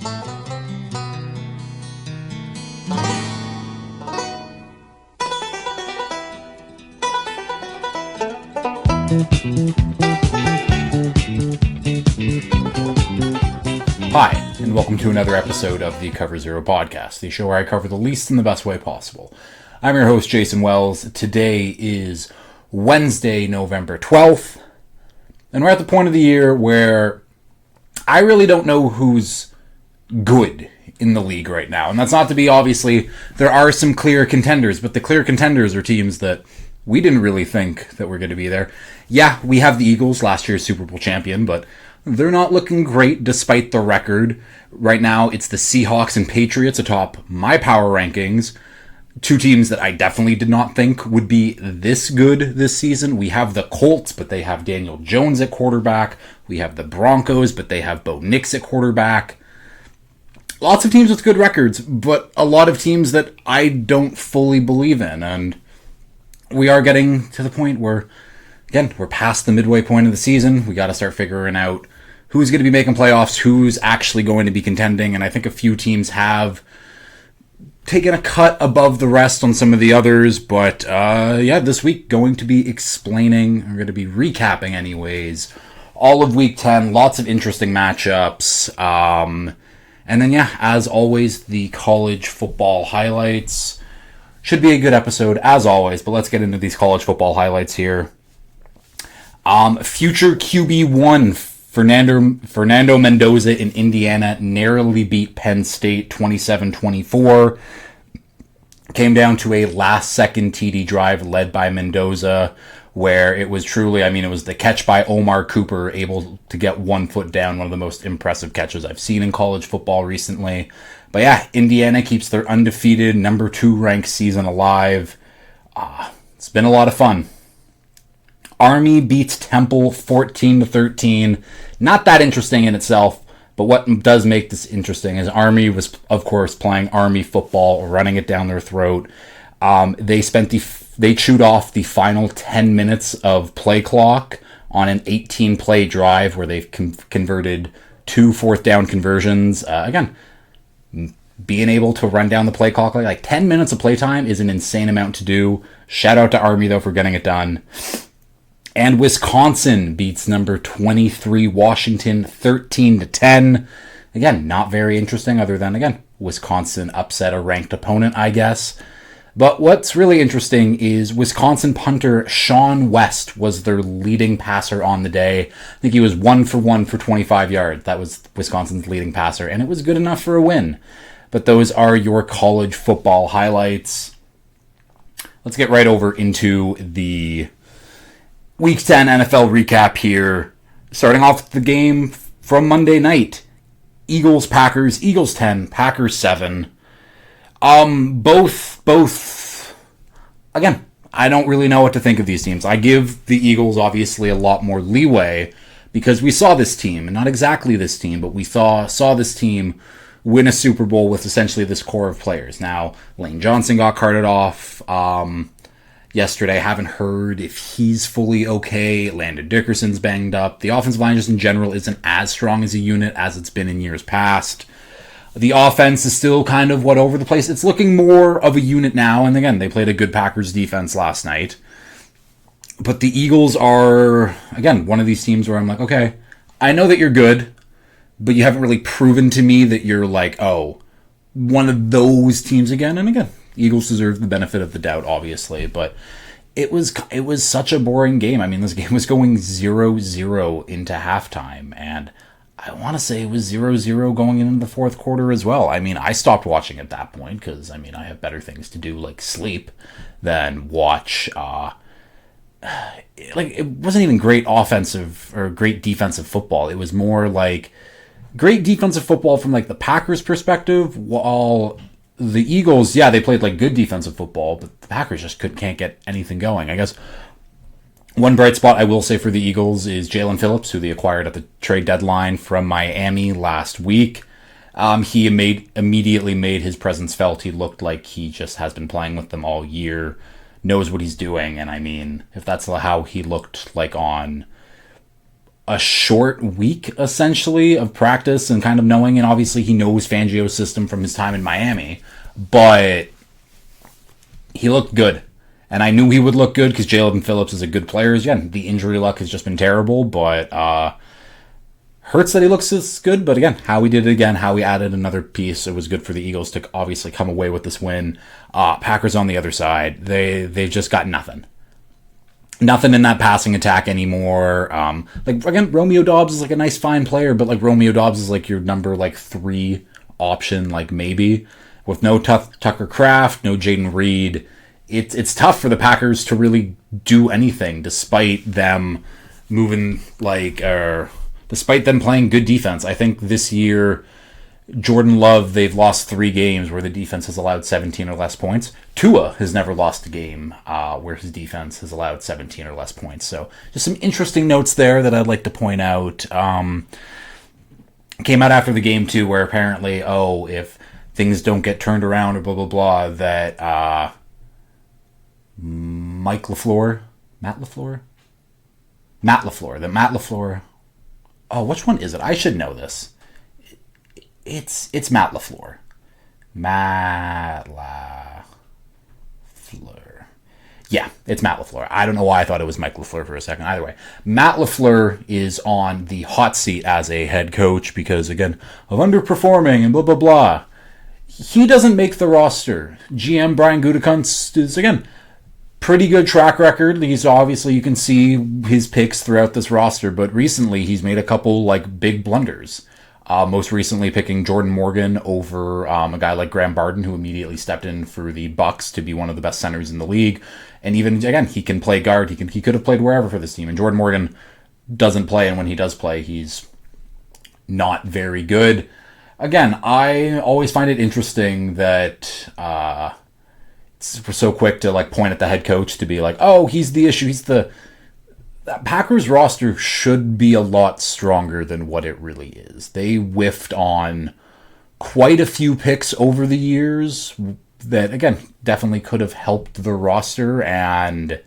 Hi, and welcome to another episode of the Cover Zero podcast, the show where I cover the least in the best way possible. I'm your host, Jason Wells. Today is Wednesday, November 12th, and we're at the point of the year where I really don't know who's good in the league right now. And that's not to be, obviously, there are some clear contenders, but the clear contenders are teams that we didn't really think that were going to be there. Yeah, we have the Eagles, last year's Super Bowl champion, but they're not looking great despite the record. Right now, it's the Seahawks and Patriots atop my power rankings. Two teams that I definitely did not think would be this good this season. We have the Colts, but they have Daniel Jones at quarterback. We have the Broncos, but they have Bo Nix at quarterback. Lots of teams with good records, but a lot of teams that I don't fully believe in. And we are getting to the point where, again, we're past the midway point of the season. We got to start figuring out who's going to be making playoffs, who's actually going to be contending. And I think a few teams have taken a cut above the rest on some of the others. But this week going to be explaining, I'm going to be recapping anyways, all of week 10, lots of interesting matchups. And then, as always, the college football highlights. Should be a good episode, as always, but let's get into these college football highlights here. Future QB1 Fernando Mendoza in Indiana narrowly beat Penn State 27-24. Came down to a last-second TD drive led by Mendoza, where it was truly, it was the catch by Omar Cooper, able to get 1 foot down, one of the most impressive catches I've seen in college football recently. But Indiana keeps their undefeated number 2 ranked season alive. It's been a lot of fun. Army beats Temple 14-13. Not that interesting in itself, but what does make this interesting is Army was, of course, playing Army football, running it down their throat. They chewed off the final 10 minutes of play clock on an 18-play drive where they've converted 2 fourth down conversions. Again, being able to run down the play clock, like 10 minutes of playtime is an insane amount to do. Shout out to Army, though, for getting it done. And Wisconsin beats number 23 Washington 13-10. Again, not very interesting other than, Wisconsin upset a ranked opponent, I guess. But what's really interesting is Wisconsin punter Sean West was their leading passer on the day. I think he was 1 for 1 for 25 yards. That was Wisconsin's leading passer, and it was good enough for a win. But those are your college football highlights. Let's get right over into the Week 10 NFL recap here. Starting off with the game from Monday night. Eagles-Packers. Eagles 10, Packers 7. Both, again, I don't really know what to think of these teams. I give the Eagles, obviously, a lot more leeway because we saw this team, and not exactly this team, but we saw this team win a Super Bowl with essentially this core of players. Now, Lane Johnson got carted off yesterday. Haven't heard if he's fully okay. Landon Dickerson's banged up. The offensive line just in general isn't as strong as a unit as it's been in years past. The offense is still kind of all over the place. It's looking more of a unit now, and again, they played a good Packers defense last night. But the Eagles are, again, one of these teams where I'm like, okay, I know that you're good, but you haven't really proven to me that you're one of those teams again. And again, Eagles deserve the benefit of the doubt, obviously, but it was such a boring game. This game was going 0-0 into halftime, and I want to say it was 0-0 going into the fourth quarter as well. I stopped watching at that point because, I have better things to do, like sleep, than watch. It wasn't even great offensive or great defensive football. It was more like great defensive football from the Packers' perspective, while the Eagles, they played good defensive football, but the Packers just can't get anything going. I guess one bright spot I will say for the Eagles is Jalen Phillips, who they acquired at the trade deadline from Miami last week. He immediately made his presence felt. He looked like he just has been playing with them all year, knows what he's doing, and if that's how he looked on a short week, essentially, of practice and kind of knowing, and obviously he knows Fangio's system from his time in Miami, but he looked good. And I knew he would look good because Jalen Phillips is a good player. Again, the injury luck has just been terrible, but hurts that he looks this good. But again, how he did it again, how he added another piece, it was good for the Eagles to obviously come away with this win. Packers on the other side, they've just got nothing. Nothing in that passing attack anymore. Like, again, Romeo Doubs is like a nice, fine player, but like Romeo Doubs is like your number like 3 option, like maybe. With no Tucker Kraft, no Jaden Reed, it's tough for the Packers to really do anything despite them moving despite them playing good defense. I think this year, Jordan Love, they've lost 3 games where the defense has allowed 17 or less points. Tua has never lost a game where his defense has allowed 17 or less points. So just some interesting notes there that I'd like to point out. Came out after the game too, where apparently, if things don't get turned around or blah blah blah, that Matt LaFleur. Oh, which one is it? I should know this. It's Matt LaFleur. Matt LaFleur. Yeah, it's Matt LaFleur. I don't know why I thought it was Mike LaFleur for a second. Either way, Matt LaFleur is on the hot seat as a head coach because, again, of underperforming and blah, blah, blah. He doesn't make the roster. GM Brian Gutekunst is, again, pretty good track record. He's obviously, you can see his picks throughout this roster, but recently he's made a couple like big blunders. Most recently picking Jordan Morgan over a guy like Graham Barden, who immediately stepped in for the Bucks to be one of the best centers in the league. And even, again, he can play guard. He could have played wherever for this team. And Jordan Morgan doesn't play, and when he does play, he's not very good. Again, I always find it interesting that we're so quick to like point at the head coach to be like, he's the issue. That Packers roster should be a lot stronger than what it really is. They whiffed on quite a few picks over the years that, again, definitely could have helped the roster, and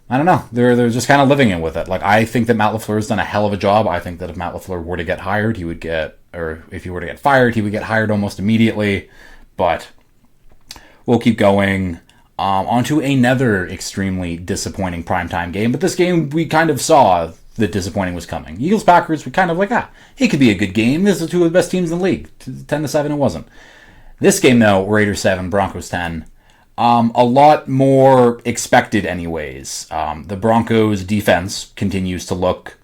I don't know. They're just kind of living in with it. Like, I think that Matt LaFleur has done a hell of a job. I think that if Matt LaFleur were to get hired, if he were to get fired, he would get hired almost immediately. But we'll keep going. On to another extremely disappointing primetime game. But this game, we kind of saw that disappointing was coming. Eagles-Packers were kind of like, it could be a good game. This is 2 of the best teams in the league. 10-7, it wasn't. This game, though, Raiders 7, Broncos 10. A lot more expected anyways. The Broncos' defense continues to look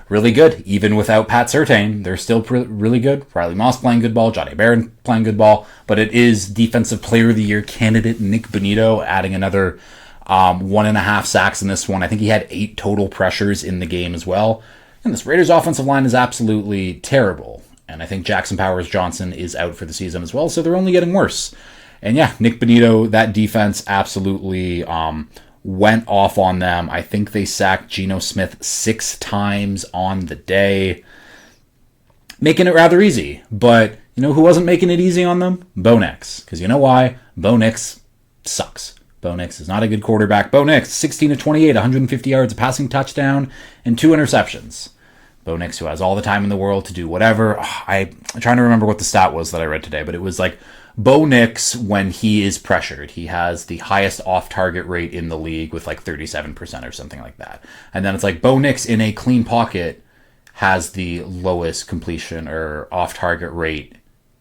really good. Even without Pat Surtain, they're still really good. Riley Moss playing good ball, Johnny Barron playing good ball, but it is Defensive Player of the Year candidate Nick Bonito adding another 1.5 sacks in this one. I think he had 8 total pressures in the game as well. And this Raiders offensive line is absolutely terrible. And I think Jackson Powers-Johnson is out for the season as well, so they're only getting worse. And yeah, Nick Bonito, that defense absolutely went off on them. I think they sacked Geno Smith 6 times on the day, making it rather easy. But you know who wasn't making it easy on them? Bo Nix. Because you know why? Bo Nix sucks. Bo Nix is not a good quarterback. Bo Nix, 16 of 28, 150 yards, a passing touchdown, and 2 interceptions. Bo Nix, who has all the time in the world to do whatever. I'm trying to remember what the stat was that I read today, but it was like Bo Nix, when he is pressured, he has the highest off-target rate in the league with like 37% or something like that. And then it's like Bo Nix in a clean pocket has the lowest completion or off-target rate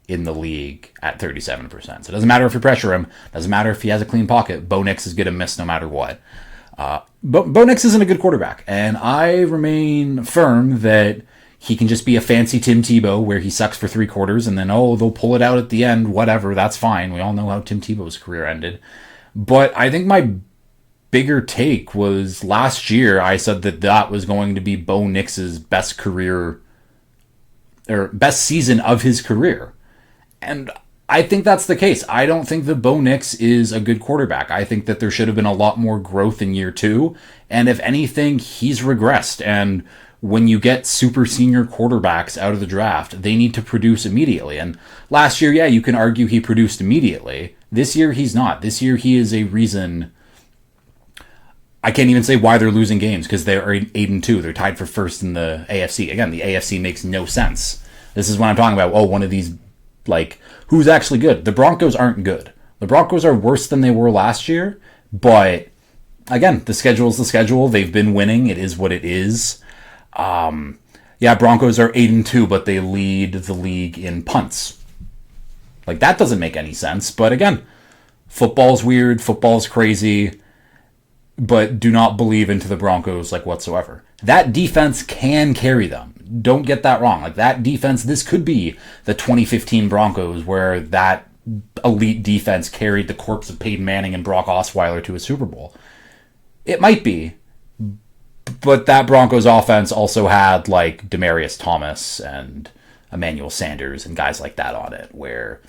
in the league at 37%. So it doesn't matter if you pressure him, doesn't matter if he has a clean pocket, Bo Nix is going to miss no matter what. Bo Nix isn't a good quarterback, and I remain firm that he can just be a fancy Tim Tebow where he sucks for 3 quarters and then, they'll pull it out at the end, whatever, that's fine. We all know how Tim Tebow's career ended. But I think my bigger take was last year I said that was going to be Bo Nix's best career, or best season of his career. And I think that's the case. I don't think that Bo Nix is a good quarterback. I think that there should have been a lot more growth in year 2. And if anything, he's regressed. And when you get super senior quarterbacks out of the draft, they need to produce immediately. And last year, you can argue he produced immediately. This year, he's not. This year, he is a reason. I can't even say why they're losing games because they're 8-2. They're tied for first in the AFC. Again, the AFC makes no sense. This is what I'm talking about. Oh, one of these, like, who's actually good? The Broncos aren't good. The Broncos are worse than they were last year, but again, the schedule's the schedule. They've been winning. It is what it is. Yeah, Broncos are 8-2, but they lead the league in punts. Like, that doesn't make any sense. But again, football's weird. Football's crazy. But do not believe into the Broncos, like, whatsoever. That defense can carry them. Don't get that wrong. Like, that defense, this could be the 2015 Broncos where that elite defense carried the corpse of Peyton Manning and Brock Osweiler to a Super Bowl. It might be. But that Broncos offense also had, like, Demaryius Thomas and Emmanuel Sanders and guys like that on it, where,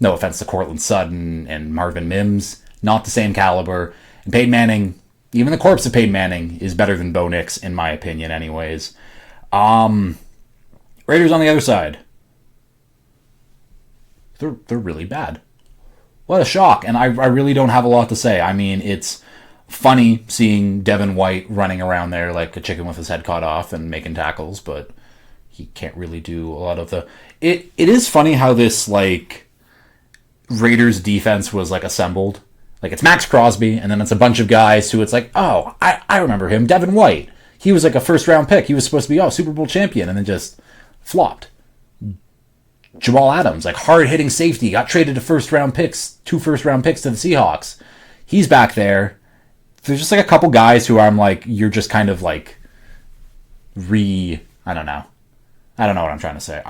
no offense to Cortland Sutton and Marvin Mims, not the same caliber. And Peyton Manning, even the corpse of Peyton Manning, is better than Bo Nix, in my opinion, anyways. Raiders on the other side. They're really bad. What a shock. And I really don't have a lot to say. I mean, it's funny seeing Devin White running around there like a chicken with his head cut off and making tackles, but he can't really do a lot of the... It is funny how this, like, Raiders defense was, like, assembled. Like, it's Max Crosby, and then it's a bunch of guys who it's like, oh, I remember him, Devin White. He was like a first-round pick. He was supposed to be, Super Bowl champion, and then just flopped. Jamal Adams, like, hard-hitting safety, got traded to two first-round picks to the Seahawks. He's back there. There's just, like, a couple guys who I'm like, you're just kind of, like, I don't know. I don't know what I'm trying to say.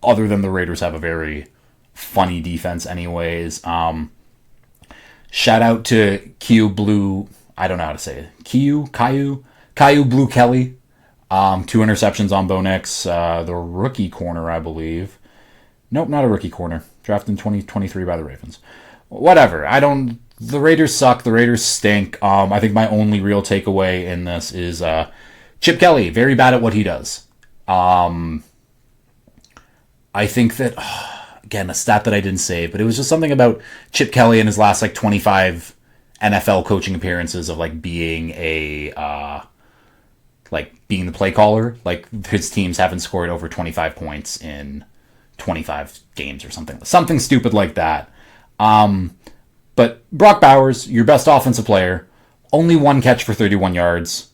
Other than the Raiders have a very funny defense anyways. Shout out to Caillou Blue, I don't know how to say it. Caillou Blue Kelly. 2 interceptions on Bo Nix. The rookie corner, I believe. Nope, not a rookie corner. Drafted in 2023 by the Ravens. Whatever. The Raiders suck. The Raiders stink. I think my only real takeaway in this is Chip Kelly, very bad at what he does. I think that, again, a stat that I didn't save, but it was just something about Chip Kelly in his last, like, 25 NFL coaching appearances of, like, being being the play caller. Like, his teams haven't scored over 25 points in 25 games or something. Something stupid like that. But Brock Bowers, your best offensive player, only 1 catch for 31 yards.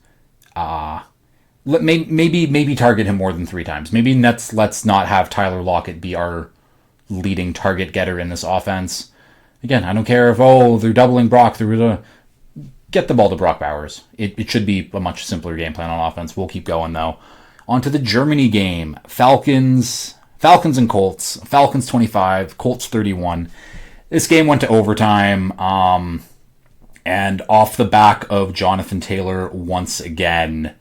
Maybe target him more than 3 times. Maybe let's not have Tyler Lockett be our leading target getter in this offense. Again, I don't care if, they're doubling Brock. They're going to get the ball to Brock Bowers. It should be a much simpler game plan on offense. We'll keep going, though. On to the Germany game. Falcons and Colts. Falcons 25, Colts 31. This game went to overtime, and off the back of Jonathan Taylor once again,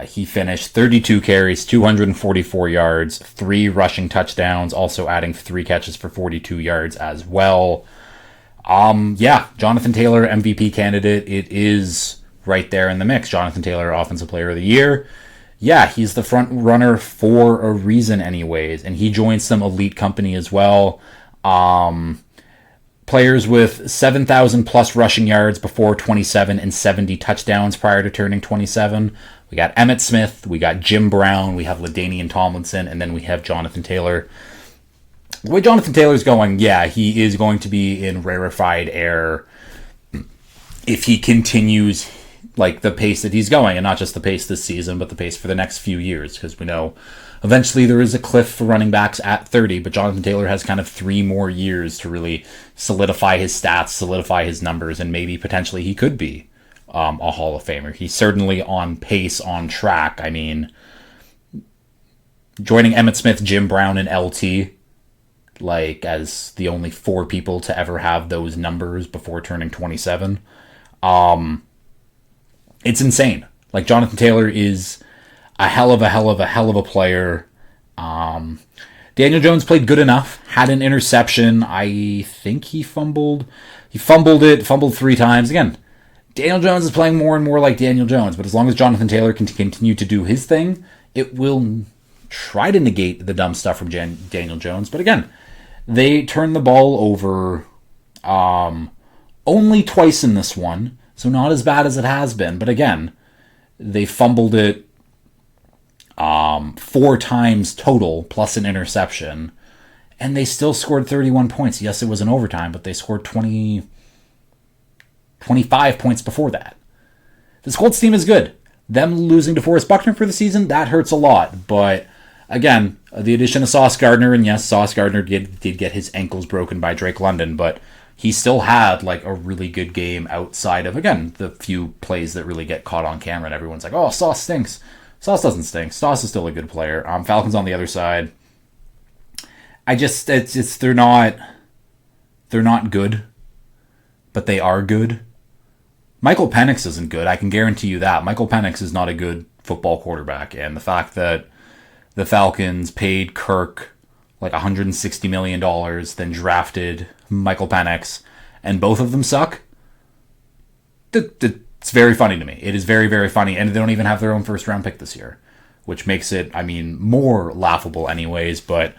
he finished 32 carries, 244 yards, 3 rushing touchdowns, also adding 3 catches for 42 yards as well. Jonathan Taylor, MVP candidate. It is right there in the mix. Jonathan Taylor, Offensive Player of the Year. Yeah, he's the front runner for a reason anyways, and he joins some elite company as well. Players with 7,000 plus rushing yards before 27 and 70 touchdowns prior to turning 27. We got Emmitt Smith, we got Jim Brown, we have LaDainian Tomlinson, and then we have Jonathan Taylor. The way Jonathan Taylor's going, he is going to be in rarefied air if he continues like the pace that he's going, and not just the pace this season, but the pace for the next few years, because we know eventually there is a cliff for running backs at 30, but Jonathan Taylor has kind of 3 more years to really solidify his stats, solidify his numbers, and maybe potentially he could be a Hall of Famer. He's certainly on pace, on track. I mean, joining Emmitt Smith, Jim Brown, and LT, like, as the only 4 people to ever have those numbers before turning 27, it's insane. Like, Jonathan Taylor is a hell of a player. Daniel Jones played good enough, had an interception. I think he fumbled 3 times. Again, Daniel Jones is playing more and more like Daniel Jones, but as long as Jonathan Taylor can continue to do his thing, it will try to negate the dumb stuff from Daniel Jones. But again, they turned the ball over only twice in this one. So not as bad as it has been. But again, they fumbled it 4 times total plus an interception. And they still scored 31 points. Yes, it was an overtime, but they scored 25 points before that. This Colts team is good. Them losing to Forrest Buckner for the season, that hurts a lot. But again, the addition of Sauce Gardner, and yes, Sauce Gardner did get his ankles broken by Drake London, but he still had like a really good game outside of, again, the few plays that really get caught on camera and everyone's like, oh, Sauce stinks. Sauce doesn't stink. Sauce is still a good player. Falcons on the other side. They're not good, but they are good. Michael Penix isn't good. I can guarantee you that. Michael Penix is not a good football quarterback. And the fact that the Falcons paid Kirk like $160 million, then drafted Michael Penix, and both of them suck, it's very funny to me. It is very, very funny. And they don't even have their own first round pick this year, which makes it, more laughable anyways. But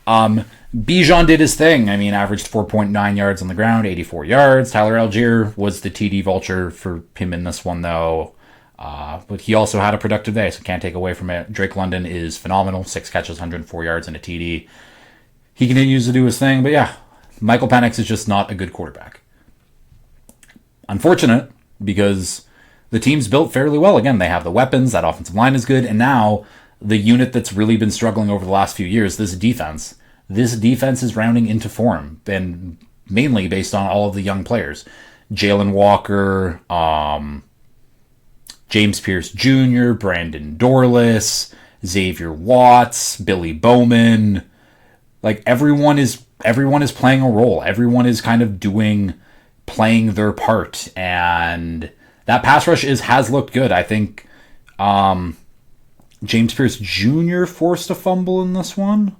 Bijan did his thing. Averaged 4.9 yards on the ground, 84 yards. Tyler Algier was the TD vulture for him in this one, though. But he also had a productive day, so can't take away from it. Drake London is phenomenal. 6 catches, 104 yards, and a TD. He continues to do his thing, but yeah, Michael Penix is just not a good quarterback. Unfortunate, because the team's built fairly well. Again, they have the weapons, that offensive line is good, and now the unit that's really been struggling over the last few years, this defense is rounding into form, and mainly based on all of the young players. Jalen Walker, James Pierce Jr., Brandon Dorless, Xavier Watts, Billy Bowman. Like, everyone is playing a role. Everyone is kind of playing their part, and that pass rush has looked good. I think James Pierce Jr. forced a fumble in this one.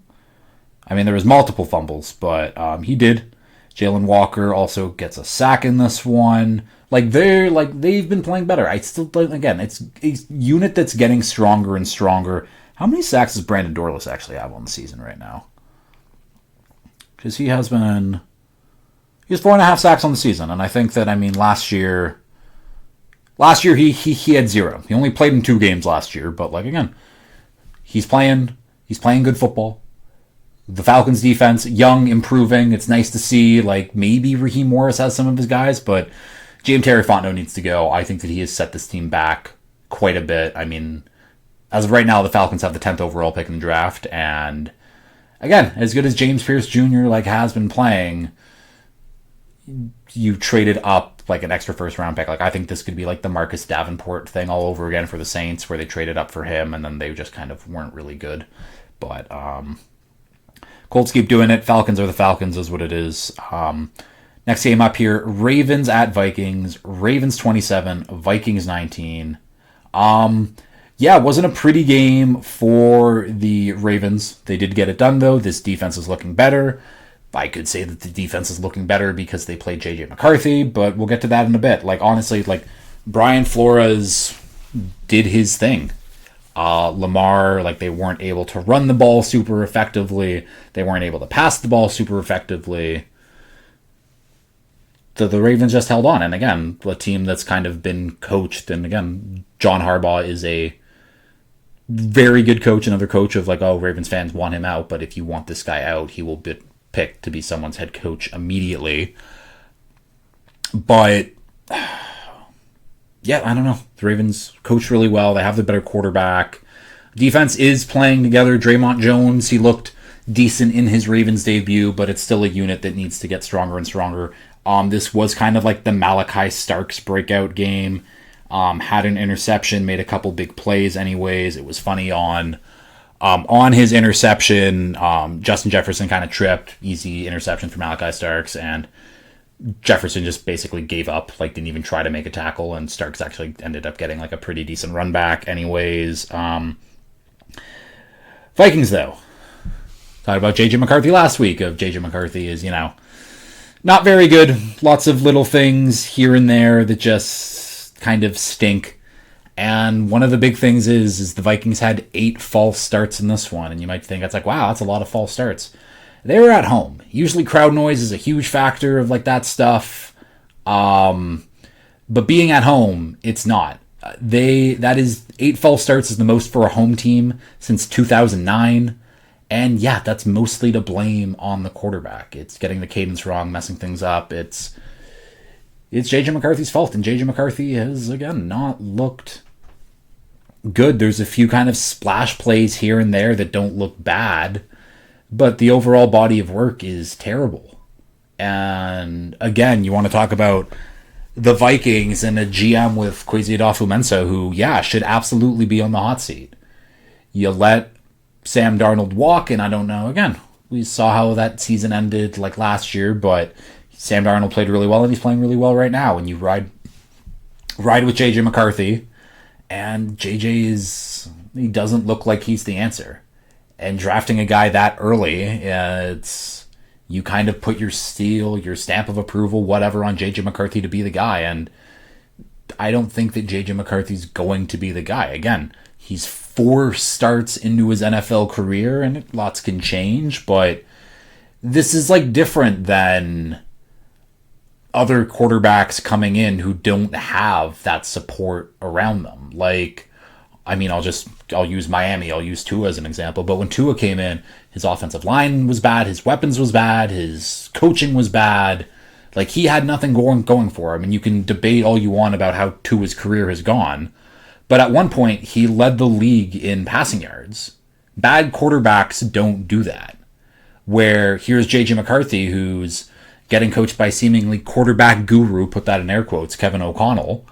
There was multiple fumbles, but he did. Jalen Walker also gets a sack in this one. They've been playing better. I still, again, it's a unit that's getting stronger and stronger. How many sacks does Brandon Dorless actually have on the season right now? Because he has 4.5 sacks on the season, and I think that last year he had 0. He only played in 2 games last year, but again, he's playing good football. The Falcons defense, young, improving. It's nice to see. Maybe Raheem Morris has some of his guys, but James Terry Fontenot needs to go. I think that he has set this team back quite a bit. As of right now, the Falcons have the 10th overall pick in the draft, and again, as good as James Pierce Jr. Has been playing, you traded up an extra first round pick. I think this could be the Marcus Davenport thing all over again for the Saints, where they traded up for him and then they just kind of weren't really good. But Colts keep doing it. Falcons are the Falcons, is what it is. Next game up here, Ravens at Vikings. Ravens 27, Vikings 19. Yeah, it wasn't a pretty game for the Ravens. They did get it done, though. This defense is looking better. I could say that the defense is looking better because they played J.J. McCarthy, but we'll get to that in a bit. Honestly, Brian Flores did his thing. Lamar, they weren't able to run the ball super effectively. They weren't able to pass the ball super effectively. The Ravens just held on. And again, a team that's kind of been coached. And again, John Harbaugh is a very good coach. Another coach of Ravens fans want him out. But if you want this guy out, he will be picked to be someone's head coach immediately. But yeah, I don't know. The Ravens coach really well. They have the better quarterback. Defense is playing together. Draymond Jones, he looked decent in his Ravens debut, but it's still a unit that needs to get stronger and stronger. This was kind of the Malachi Starks breakout game. Had an interception, made a couple big plays anyways. It was funny on his interception. Justin Jefferson kind of tripped. Easy interception for Malachi Starks, and Jefferson just basically gave up, didn't even try to make a tackle, and Starks actually ended up getting a pretty decent run back anyways. Vikings, though. Talked about J.J. McCarthy last week. J.J. McCarthy is, not very good. Lots of little things here and there that just kind of stink. And one of the big things is the Vikings had 8 false starts in this one, and you might think, wow, that's a lot of false starts. They were at home. Usually crowd noise is a huge factor of that stuff. But being at home, it's not. That is 8 false starts is the most for a home team since 2009. And yeah, that's mostly to blame on the quarterback. It's getting the cadence wrong, messing things up. It's JJ McCarthy's fault, and JJ McCarthy has, again, not looked good. There's a few kind of splash plays here and there that don't look bad, but the overall body of work is terrible. And again, you want to talk about the Vikings and a GM with Kwesi Adolfo-Mensah who, yeah, should absolutely be on the hot seat. You let Sam Darnold walk, and I don't know, again, we saw how that season ended like last year, but Sam Darnold played really well, and he's playing really well right now. And you ride with JJ McCarthy, and he doesn't look like he's the answer. And drafting a guy that early, you kind of put your seal, your stamp of approval, whatever, on JJ McCarthy to be the guy. And I don't think that JJ McCarthy's going to be the guy. Again, he's 4 starts into his NFL career, and lots can change, but this is like different than other quarterbacks coming in who don't have that support around them. Like, I mean, I'll use Miami, I'll use Tua as an example, but when Tua came in, his offensive line was bad, his weapons was bad, his coaching was bad. Like, he had nothing going for him, and you can debate all you want about how Tua's career has gone, but at one point, he led the league in passing yards. Bad quarterbacks don't do that. Where here's JJ McCarthy, who's getting coached by seemingly quarterback guru, put that in air quotes, Kevin O'Connell,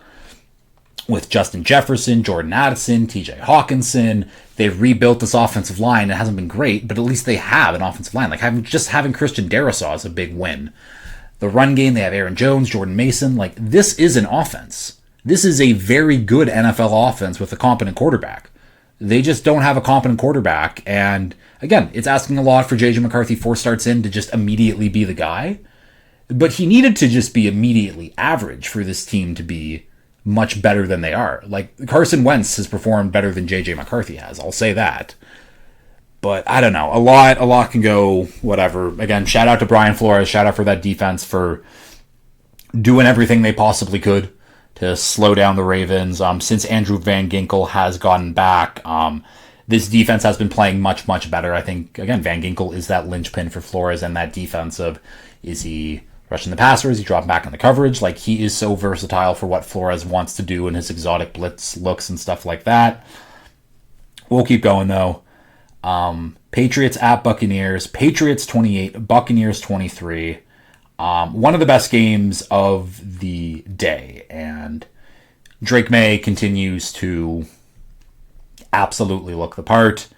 with Justin Jefferson, Jordan Addison, TJ Hawkinson. They've rebuilt this offensive line. It hasn't been great, but at least they have an offensive line. Like, having Christian Darrisaw is a big win. The run game, they have Aaron Jones, Jordan Mason. Like, this is an offense. This is a very good NFL offense with a competent quarterback. They just don't have a competent quarterback. And again, it's asking a lot for JJ McCarthy 4 starts in to just immediately be the guy. But he needed to just be immediately average for this team to be much better than they are. Like, Carson Wentz has performed better than JJ McCarthy has. I'll say that. But I don't know. A lot can go whatever. Again, shout out to Brian Flores. Shout out for that defense for doing everything they possibly could to slow down the Ravens. Since Andrew Van Ginkel has gotten back, this defense has been playing much, much better. I think, again, Van Ginkel is that linchpin for Flores and that defense of, is he rushing the passer? Is he dropping back in the coverage? Like, he is so versatile for what Flores wants to do and his exotic blitz looks and stuff like that. We'll keep going, though. Patriots at Buccaneers. Patriots 28, Buccaneers 23. One of the best games of the day. And Drake May continues to absolutely look the part.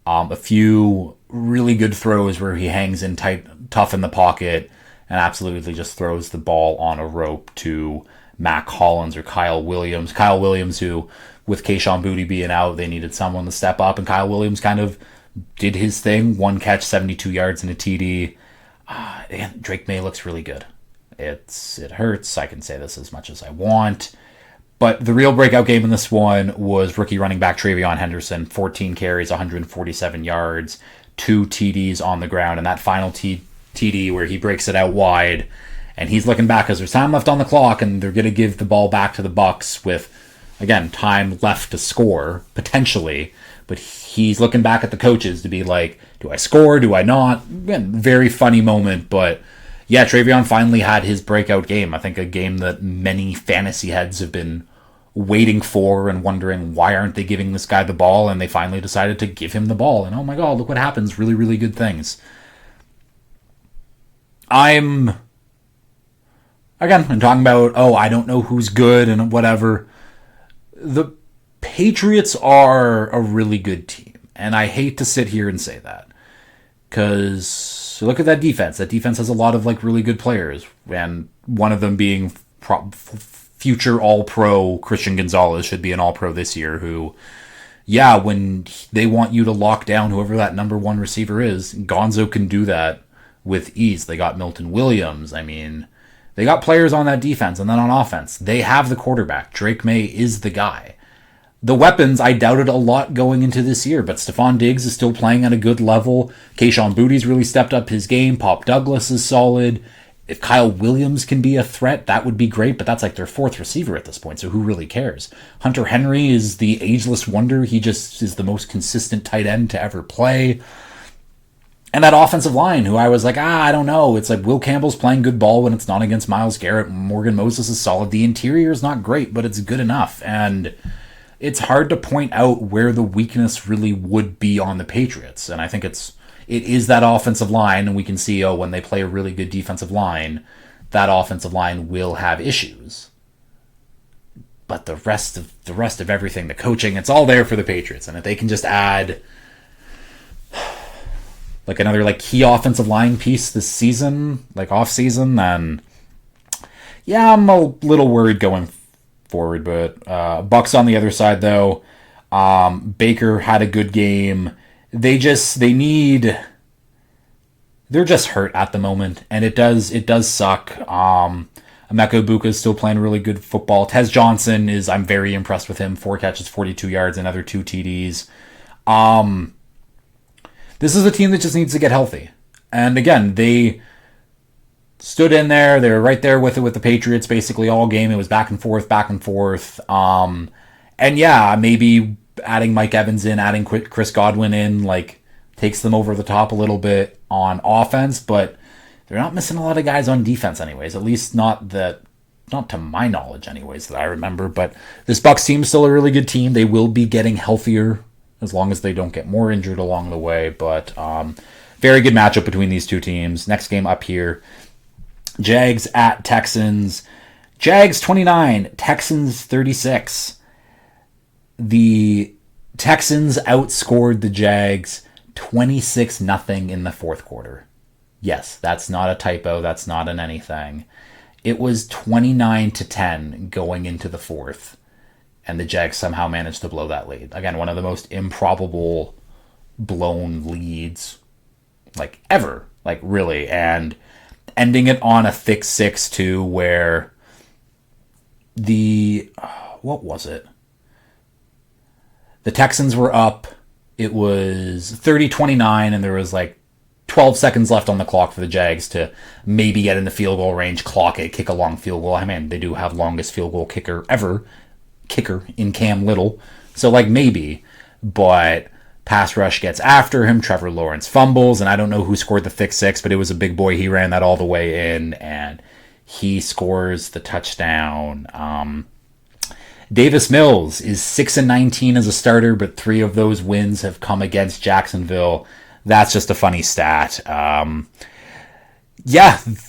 A few really good throws where he hangs in tough in the pocket and absolutely just throws the ball on a rope to Mac Hollins or Kyle Williams. Kyle Williams, who, with Kayshon Boutte being out, they needed someone to step up, and Kyle Williams kind of did his thing. 1 catch, 72 yards, and a TD. And Drake May looks really good. It hurts. I can say this as much as I want. But the real breakout game in this one was rookie running back TreVeyon Henderson. 14 carries, 147 yards, 2 TDs on the ground, and that final TD where he breaks it out wide, and he's looking back because there's time left on the clock, and they're going to give the ball back to the Bucs with, again, time left to score, potentially, but he's looking back at the coaches to be like, do I score, do I not? Again, very funny moment, but yeah, TreVeyon finally had his breakout game. I think a game that many fantasy heads have been waiting for and wondering, why aren't they giving this guy the ball? And they finally decided to give him the ball, and oh my god, look what happens. Really, really good things. I'm talking about, I don't know who's good and whatever. The Patriots are a really good team, and I hate to sit here and say that, because look at that defense. That defense has a lot of like really good players, and one of them being future All-Pro Christian Gonzalez, should be an All-Pro this year, who, yeah, when they want you to lock down whoever that number 1 receiver is, Gonzo can do that with ease. They got Milton Williams. I mean, they got players on that defense, and then on offense, they have the quarterback. Drake May is the guy. The weapons, I doubted a lot going into this year, but Stephon Diggs is still playing at a good level. Kayshon Boutte's really stepped up his game. Pop Douglas is solid. if Kyle Williams can be a threat, that would be great, but that's like their fourth receiver at this point, so who really cares? Hunter Henry is the ageless wonder. He just is the most consistent tight end to ever play. And that offensive line, who I was like, I don't know. It's like Will Campbell's playing good ball when it's not against Myles Garrett. Morgan Moses is solid. The interior is not great, but it's good enough. And it's hard to point out where the weakness really would be on the Patriots. And I think it is that offensive line, and we can see, when they play a really good defensive line, that offensive line will have issues. But the rest of everything, the coaching, it's all there for the Patriots. And if they can just add like another like key offensive line piece this season, like off season, then yeah, I'm a little worried going forward. But Bucks on the other side though, Baker had a good game. They're just hurt at the moment, and it does suck. Emeka Ibuka is still playing really good football. Tez Johnson I'm very impressed with him. 4 catches, 42 yards, another 2 TDs. This is a team that just needs to get healthy. And again, they stood in there. They were right there with it with the Patriots basically all game. It was back and forth. And yeah, maybe adding Mike Evans in, adding Chris Godwin in, like, takes them over the top a little bit on offense, but they're not missing a lot of guys on defense anyways, at least not to my knowledge anyways that I remember. But this Bucs team is still a really good team. They will be getting healthier as long as they don't get more injured along the way. But very good matchup between these two teams. Next game up here, Jags at Texans. Jags 29, Texans 36. The Texans outscored the Jags 26-0 in the fourth quarter. Yes, that's not a typo. That's not an anything. It was 29-10 going into the fourth, and the Jags somehow managed to blow that lead. Again, one of the most improbable blown leads, like, ever. Like, really. And ending it on a thick 6-2 where what was it? The Texans were up. It was 30-29, and there was like 12 seconds left on the clock for the Jags to maybe get in the field goal range, clock it, kick a long field goal. I mean, they do have longest field goal kicker in Cam Little. So, like, maybe. But pass rush gets after him. Trevor Lawrence fumbles, and I don't know who scored the thick 6, but it was a big boy. He ran that all the way in, and he scores the touchdown. Davis Mills is 6-19 as a starter, but 3 of those wins have come against Jacksonville. That's just a funny stat. Yeah,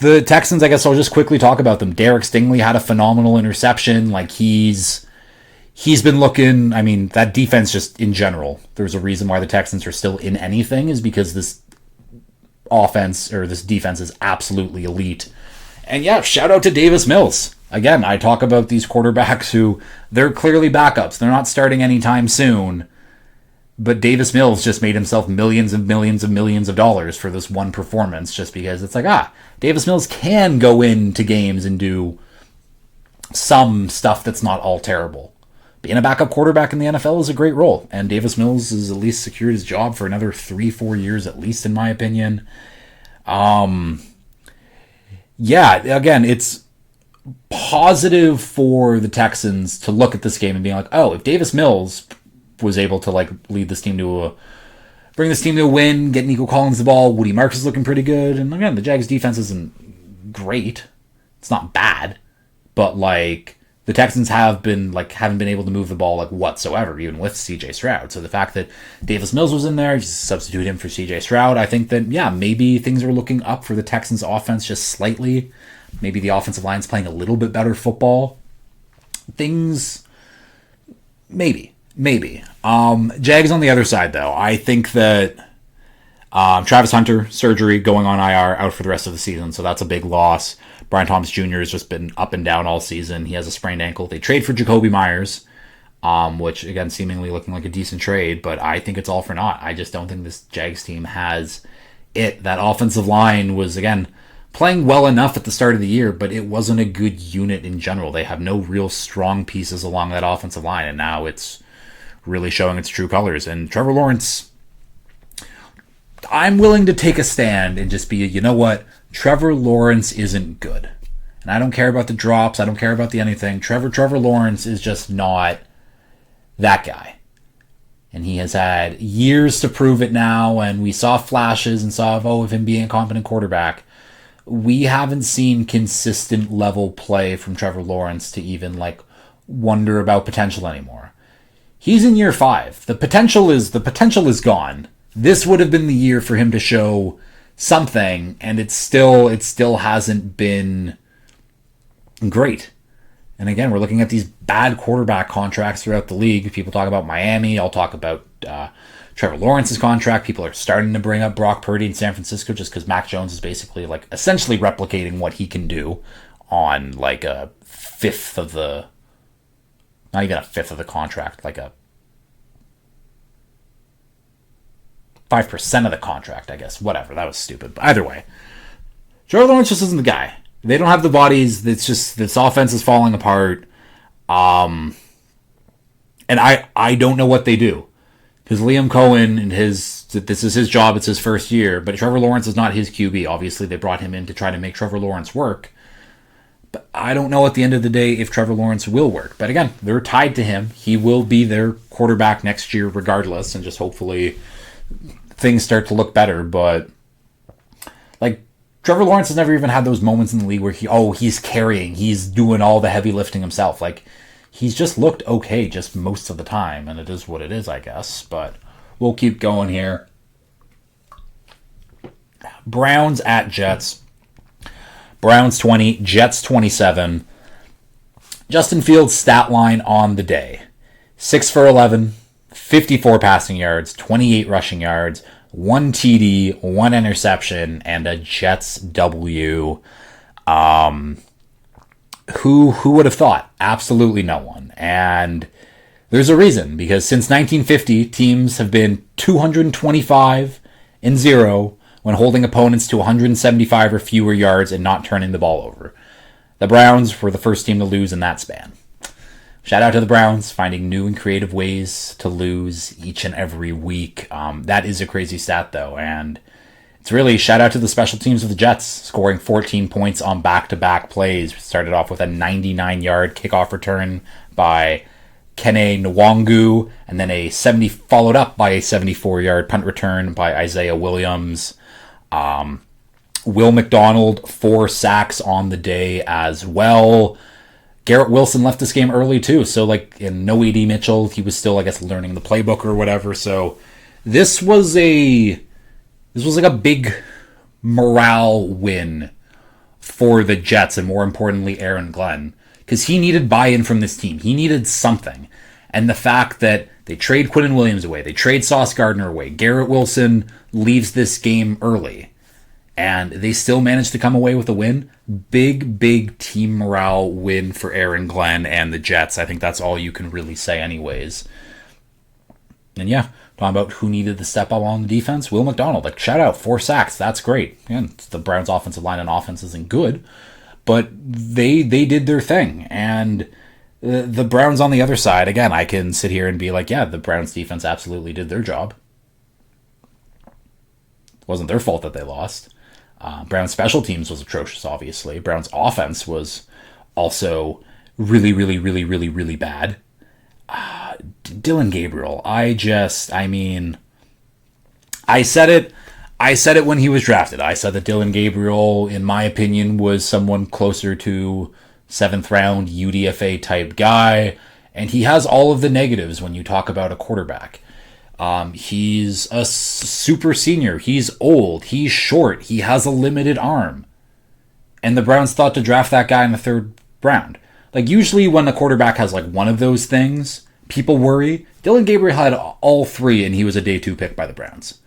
the Texans, I guess I'll just quickly talk about them. Derek Stingley had a phenomenal interception. Like, he's been looking, I mean, that defense just in general, there's a reason why the Texans are still in anything, is because this offense, or this defense, is absolutely elite. And yeah, shout out to Davis Mills. Again, I talk about these quarterbacks who, they're clearly backups. They're not starting anytime soon. But Davis Mills just made himself millions and millions and millions of dollars for this one performance, just because it's like, Davis Mills can go into games and do some stuff that's not all terrible. Being a backup quarterback in the NFL is a great role, and Davis Mills has at least secured his job for another 3-4 years at least, in my opinion. Yeah, again, it's positive for the Texans to look at this game and being like, if Davis Mills was able to, like, lead this team bring this team to a win, get Nico Collins the ball, Woody Marks is looking pretty good, and again, the Jags defense isn't great. It's not bad, but, like, the Texans haven't been able to move the ball, like, whatsoever, even with CJ Stroud. So the fact that Davis Mills was in there, just substitute him for CJ Stroud, I think that, yeah, maybe things are looking up for the Texans offense just slightly. Maybe the offensive line's playing a little bit better football. Things, maybe. Jags on the other side, though. I think that Travis Hunter, surgery, going on IR, out for the rest of the season, so that's a big loss. Brian Thomas Jr. has just been up and down all season. He has a sprained ankle. They trade for Jacoby Myers, which, again, seemingly looking like a decent trade, but I think it's all for naught. I just don't think this Jags team has it. That offensive line was, again, playing well enough at the start of the year, but it wasn't a good unit in general. They have no real strong pieces along that offensive line, and now it's really showing its true colors. And Trevor Lawrence, I'm willing to take a stand and just be, you know what, Trevor Lawrence isn't good. And I don't care about the drops. I don't care about the anything. Trevor Lawrence is just not that guy. And he has had years to prove it now. And we saw flashes and saw of him being a competent quarterback. We haven't seen consistent level play from Trevor Lawrence to even wonder about potential anymore. He's in year 5. The potential is gone. This would have been the year for him to show something, and it still hasn't been great. And again, we're looking at these bad quarterback contracts throughout the league. People talk about Miami. I'll talk about Trevor Lawrence's contract. People are starting to bring up Brock Purdy in San Francisco just because Mac Jones is basically essentially replicating what he can do on a fifth of the, not even a fifth of the contract, a 5% of the contract, I guess. Whatever, that was stupid. But either way, Trevor Lawrence just isn't the guy. They don't have the bodies. It's just this offense is falling apart. And I don't know what they do. Because Liam Cohen and this is his job, it's his first year, but Trevor Lawrence is not his QB. Obviously, they brought him in to try to make Trevor Lawrence work. But I don't know at the end of the day if Trevor Lawrence will work. But again, they're tied to him. He will be their quarterback next year regardless, and just hopefully things start to look better. But Trevor Lawrence has never even had those moments in the league where he's carrying, he's doing all the heavy lifting himself. He's just looked okay just most of the time, and it is what it is, I guess. But we'll keep going here. Browns at Jets. Browns 20, Jets 27. Justin Fields' stat line on the day. 6 for 11, 54 passing yards, 28 rushing yards, 1 TD, 1 interception, and a Jets W. Who would have thought? Absolutely no one. And there's a reason, because since 1950, teams have been 225-0 when holding opponents to 175 or fewer yards and not turning the ball over. The Browns were the first team to lose in that span. Shout out to the Browns, finding new and creative ways to lose each and every week. That is a crazy stat, though, and it's really shout out to the special teams of the Jets, scoring 14 points on back-to-back plays. We started off with a 99-yard kickoff return by Kene Nwangu, and then followed up by a 74-yard punt return by Isaiah Williams. Will McDonald, 4 sacks on the day as well. Garrett Wilson left this game early too, so in no A.D. Mitchell, he was still, I guess, learning the playbook or whatever. So this was a big morale win for the Jets, and more importantly, Aaron Glenn, because he needed buy-in from this team. He needed something, and the fact that they trade Quinnen Williams away, they trade Sauce Gardner away, Garrett Wilson leaves this game early, and they still managed to come away with a win. Big team morale win for Aaron Glenn and the Jets. I think that's all you can really say anyways. And yeah, talking about who needed the step up on the defense, Will McDonald. Shout out, 4 sacks. That's great. Again, the Browns' offensive line and offense isn't good, but they did their thing. And the Browns on the other side, again, I can sit here and be yeah, the Browns' defense absolutely did their job. It wasn't their fault that they lost. Browns' special teams was atrocious, obviously. Browns' offense was also really bad. Dylan Gabriel, I said it when he was drafted. I said that Dylan Gabriel, in my opinion, was someone closer to 7th round UDFA type guy, and he has all of the negatives when you talk about a quarterback. He's a super senior. He's old. He's short. He has a limited arm. And the Browns thought to draft that guy in the 3rd round. Usually when a quarterback has one of those things, people worry. Dylan Gabriel had all 3, and he was a day 2 pick by the Browns.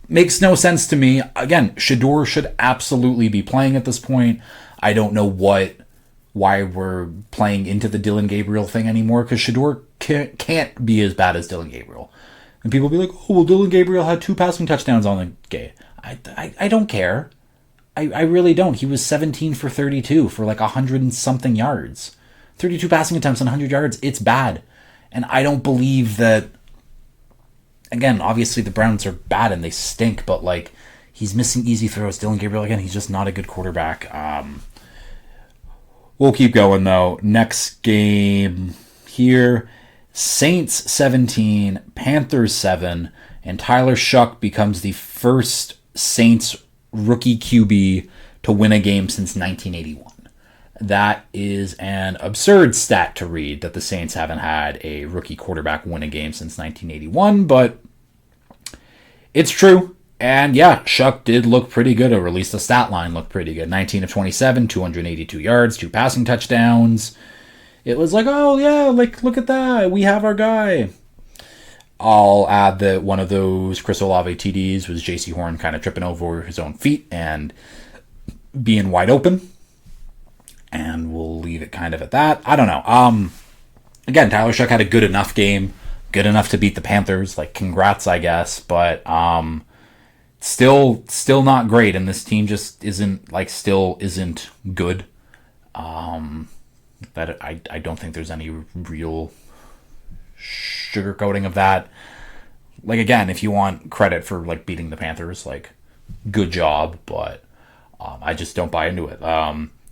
Makes no sense to me. Again, Shedeur should absolutely be playing at this point. I don't know why we're playing into the Dylan Gabriel thing anymore, because Shedeur can't be as bad as Dylan Gabriel. And people will be oh, well, Dylan Gabriel had 2 passing touchdowns on the game. I don't care. I really don't. He was 17 for 32 for 100 and something yards. 32 passing attempts on 100 yards. It's bad. And I don't believe that. Again, obviously the Browns are bad and they stink, but He's missing easy throws. Dylan Gabriel, again, he's just not a good quarterback. We'll keep going, though. Next game here, Saints 17, Panthers 7, and Tyler Shuck becomes the first Saints rookie QB to win a game since 1981. That is an absurd stat to read, that the Saints haven't had a rookie quarterback win a game since 1981, but it's true. And yeah, Shuck did look pretty good, or at least the stat line looked pretty good. 19 of 27, 282 yards, 2 passing touchdowns. It was like, oh yeah, like look at that, we have our guy. I'll add that one of those Chris Olave TDs was J.C. Horn kind of tripping over his own feet and being wide open. And we'll leave it kind of at that. I don't know. Again, Tyler Shuck had a good enough game, good enough to beat the Panthers. Like, congrats, I guess. But still not great, and this team just isn't good. That I don't think there's any real sugarcoating of that. Like, again, if you want credit for like beating the Panthers, like, good job, but I just don't buy into it.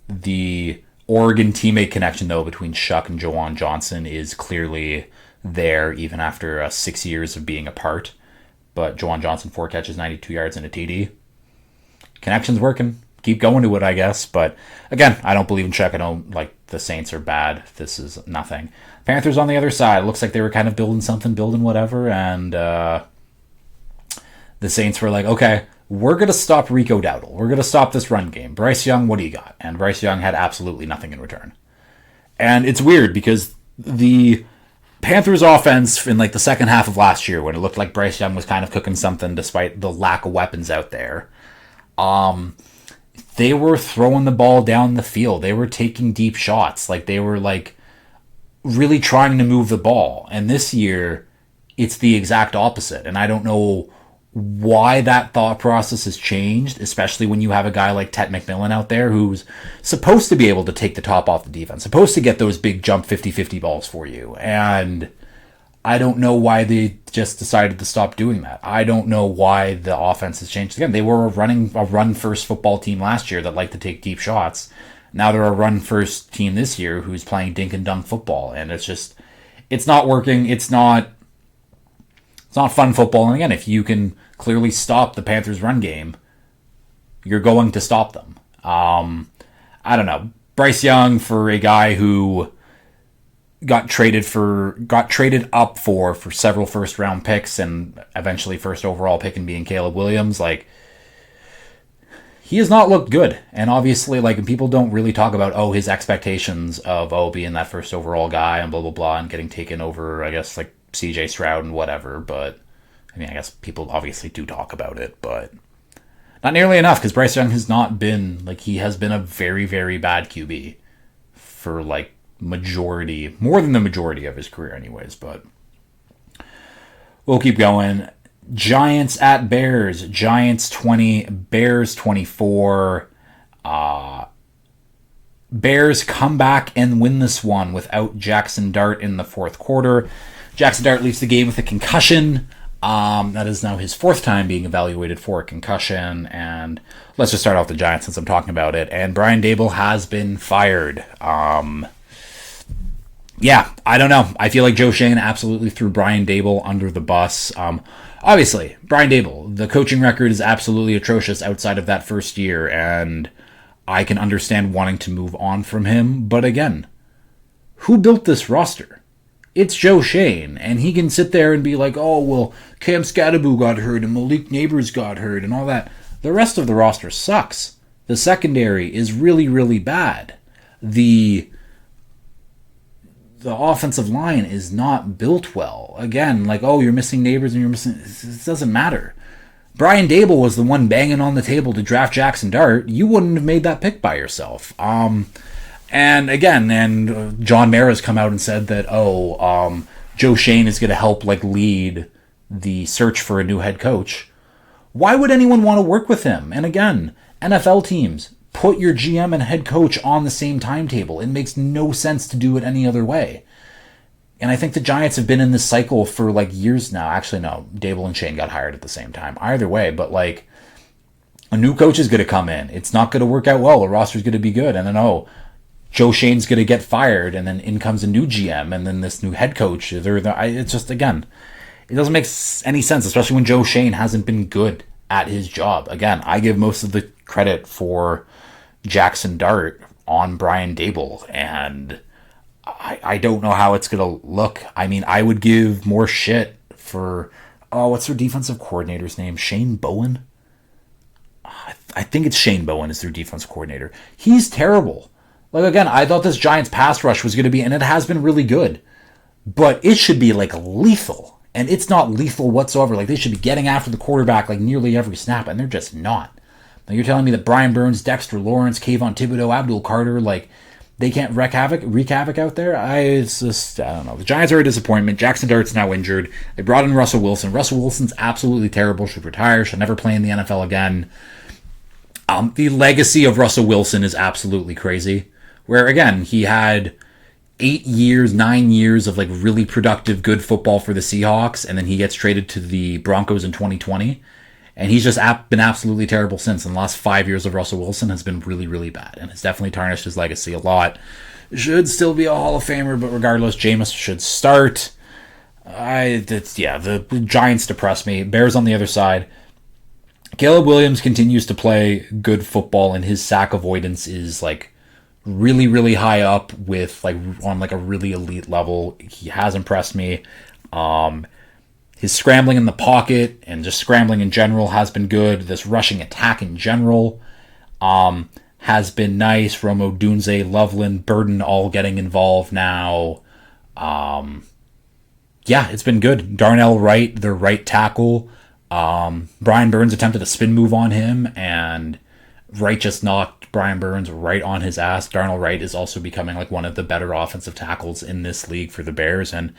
The Oregon teammate connection, though, between Shuck and Juwan Johnson is clearly there, even after 6 years of being apart. But Juwan Johnson, 4 catches, 92 yards, and a TD. Connection's working. Keep going to it, I guess. But again, I don't believe in Shuck. I don't like the Saints are bad. This is nothing. Panthers on the other side. Looks like they were kind of building something, building whatever. And the Saints were like, okay, we're going to stop Rico Dowdle. We're going to stop this run game. Bryce Young, what do you got? And Bryce Young had absolutely nothing in return. And it's weird because the Panthers offense in like the second half of last year, when it looked like Bryce Young was kind of cooking something despite the lack of weapons out there, they were throwing the ball down the field. They were taking deep shots. Like, they were like really trying to move the ball. And this year, it's the exact opposite. And I don't know why that thought process has changed, especially when you have a guy like Ted McMillan out there who's supposed to be able to take the top off the defense, supposed to get those big jump 50-50 balls for you. And I don't know why they just decided to stop doing that. I don't know why the offense has changed. Again, they were a run-first football team last year that liked to take deep shots. Now they're a run-first team this year who's playing dink and dunk football. And it's not working. It's not fun football. And again, if you can clearly stop the Panthers' run game, you're going to stop them. I don't know. Bryce Young, for a guy who got traded up for several first round picks and eventually first overall pick in being Caleb Williams, like, he has not looked good. And obviously, like, people don't really talk about, his expectations of, being that first overall guy and blah, blah, blah, and getting taken over, I guess, like, CJ Stroud and whatever. But, I mean, I guess people obviously do talk about it, but not nearly enough, because Bryce Young has not been, like, he has been a very, very bad QB for, like, more than the majority of his career anyways. But we'll keep going. Giants at Bears. Giants 20, Bears 24. Bears come back and win this one without Jackson Dart in the fourth quarter. Jackson Dart leaves the game with a concussion. That is now his 4th time being evaluated for a concussion. And let's just start off the Giants since I'm talking about it. And Brian Daboll has been fired. Yeah, I don't know. I feel like Joe Schoen absolutely threw Brian Daboll under the bus. Obviously, Brian Daboll, the coaching record is absolutely atrocious outside of that first year, and I can understand wanting to move on from him. But again, who built this roster? It's Joe Schoen, and he can sit there and be like, oh, well, Cam Scadaboo got hurt, and Malik Neighbors got hurt, and all that. The rest of the roster sucks. The secondary is really, really bad. The offensive line is not built well. Again, like, you're missing Neighbors and you're missing... It doesn't matter. Brian Daboll was the one banging on the table to draft Jackson Dart. You wouldn't have made that pick by yourself. And again, John Mara's come out and said that, Joe Schoen is going to help, like, lead the search for a new head coach. Why would anyone want to work with him? And again, NFL teams, put your GM and head coach on the same timetable. It makes no sense to do it any other way. And I think the Giants have been in this cycle for like years now. Actually, no, Daboll and Shane got hired at the same time. Either way, but like, A new coach is going to come in. It's not going to work out well. The roster's going to be good. And then, Joe Shane's going to get fired. And then in comes a new GM. And then this new head coach. It's just, again, it doesn't make any sense, especially when Joe Shane hasn't been good at his job. Again, I give most of the credit for Jackson Dart on Brian Dable. And I don't know how it's going to look. I mean, I would give more shit for, what's their defensive coordinator's name? Shane Bowen? I think it's Shane Bowen is their defensive coordinator. He's terrible. Like, again, I thought this Giants pass rush was going to be, and it has been really good, but it should be, like, lethal. And it's not lethal whatsoever. Like, they should be getting after the quarterback, like, nearly every snap, and they're just not. Now, you're telling me that Brian Burns, Dexter Lawrence, Kayvon Thibodeau, Abdul Carter, like, they can't wreak havoc out there? I don't know. The Giants are a disappointment. Jackson Dart's now injured. They brought in Russell Wilson. Russell Wilson's absolutely terrible. Should retire. Should never play in the NFL again. The legacy of Russell Wilson is absolutely crazy. Where, again, he had 9 years of, like, really productive, good football for the Seahawks, and then he gets traded to the Broncos in 2020. And he's just been absolutely terrible since. And the last 5 years of Russell Wilson has been really, really bad. And it's definitely tarnished his legacy a lot. Should still be a Hall of Famer, but regardless, Jameis should start. The Giants depress me. Bears on the other side. Caleb Williams continues to play good football, and his sack avoidance is, like, really, really high up with, like, on, like, a really elite level. He has impressed me. His scrambling in the pocket and just scrambling in general has been good. This rushing attack in general has been nice. Rome Odunze, Loveland, Burden all getting involved now. It's been good. Darnell Wright, their right tackle. Brian Burns attempted a spin move on him, and Wright just knocked Brian Burns right on his ass. Darnell Wright is also becoming, like, one of the better offensive tackles in this league for the Bears, and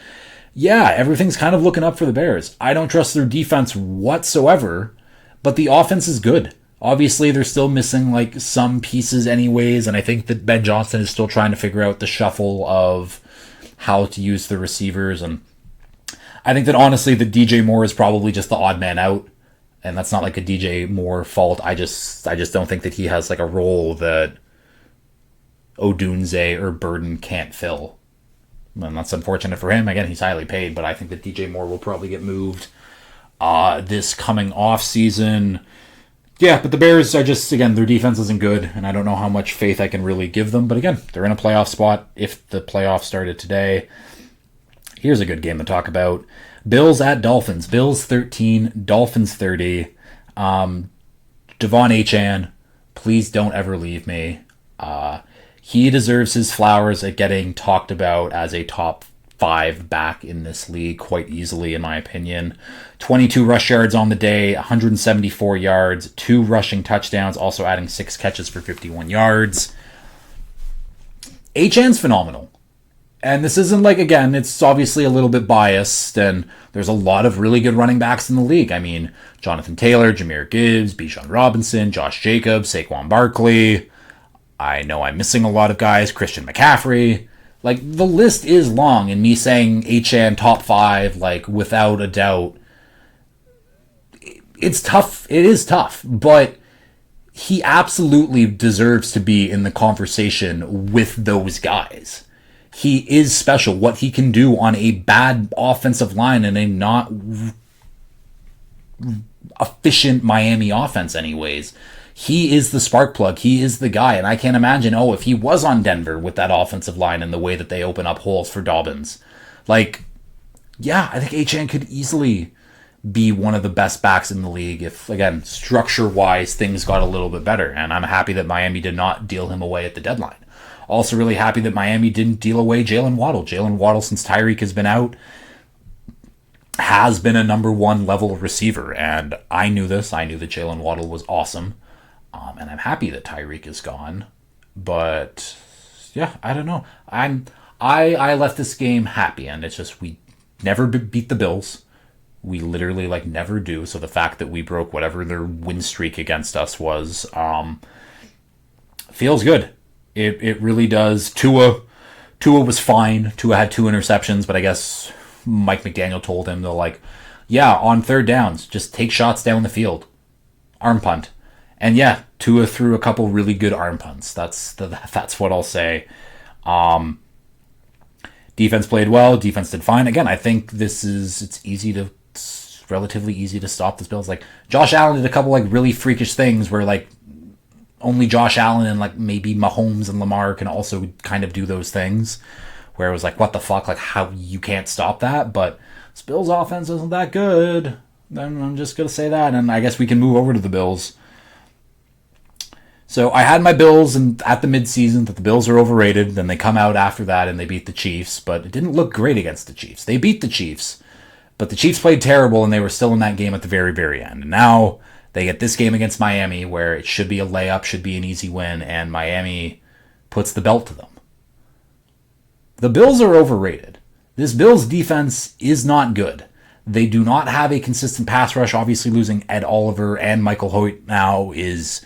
everything's kind of looking up for the Bears. I don't trust their defense whatsoever, but the offense is good. Obviously, they're still missing, like, some pieces anyways, and I think that Ben Johnson is still trying to figure out the shuffle of how to use the receivers, and I think that, honestly, the DJ Moore is probably just the odd man out, and that's not, like, a DJ Moore fault. I just don't think that he has, like, a role that Odunze or Burden can't fill. And that's unfortunate for him. Again, he's highly paid, but I think that DJ Moore will probably get moved this coming off season. Yeah, but the Bears are just, again, their defense isn't good, and I don't know how much faith I can really give them. But again, they're in a playoff spot if the playoffs started today. Here's a good game to talk about. Bills at Dolphins. Bills 13, Dolphins 30. Devon Achane, please don't ever leave me. He deserves his flowers at getting talked about as a top 5 back in this league quite easily, in my opinion. 22 rush yards on the day, 174 yards, 2 rushing touchdowns, also adding 6 catches for 51 yards. Achane's phenomenal. And this isn't like, again, it's obviously a little bit biased, and there's a lot of really good running backs in the league. I mean, Jonathan Taylor, Jahmyr Gibbs, Bijan Robinson, Josh Jacobs, Saquon Barkley. I know I'm missing a lot of guys. Christian McCaffrey. Like, the list is long, and me saying Achane top 5, like, without a doubt, it's tough. It is tough, but he absolutely deserves to be in the conversation with those guys. He is special. What he can do on a bad offensive line and a not efficient Miami offense anyways. He is the spark plug. He is the guy. And I can't imagine, if he was on Denver with that offensive line and the way that they open up holes for Dobbins. Like, I think Achane could easily be one of the best backs in the league if, again, structure-wise, things got a little bit better. And I'm happy that Miami did not deal him away at the deadline. Also really happy that Miami didn't deal away Jalen Waddle. Jalen Waddle, since Tyreek has been out, has been a number 1 level receiver. And I knew this. I knew that Jalen Waddle was awesome. And I'm happy that Tyreek is gone. But, I don't know. I left this game happy. And it's just, we never beat the Bills. We literally, never do. So the fact that we broke whatever their win streak against us was, feels good. It really does. Tua was fine. Tua had 2 interceptions, but I guess Mike McDaniel told him on third downs, just take shots down the field. Arm punt. And yeah, Tua threw a couple really good arm punts. That's what I'll say. Defense played well. Defense did fine. Again, I think it's relatively easy to stop this Bills. Like Josh Allen did a couple like really freakish things where like only Josh Allen and like maybe Mahomes and Lamar can also kind of do those things. Where it was like, what the fuck? Like how you can't stop that? But this Bills offense isn't that good. Then I'm just gonna say that, and I guess we can move over to the Bills. So I had my Bills at the midseason that the Bills are overrated. Then they come out after that and they beat the Chiefs, but it didn't look great against the Chiefs. They beat the Chiefs, but the Chiefs played terrible and they were still in that game at the very, very end. And now they get this game against Miami where it should be a layup, should be an easy win, and Miami puts the belt to them. The Bills are overrated. This Bills defense is not good. They do not have a consistent pass rush. Obviously losing Ed Oliver and Michael Hoyt now is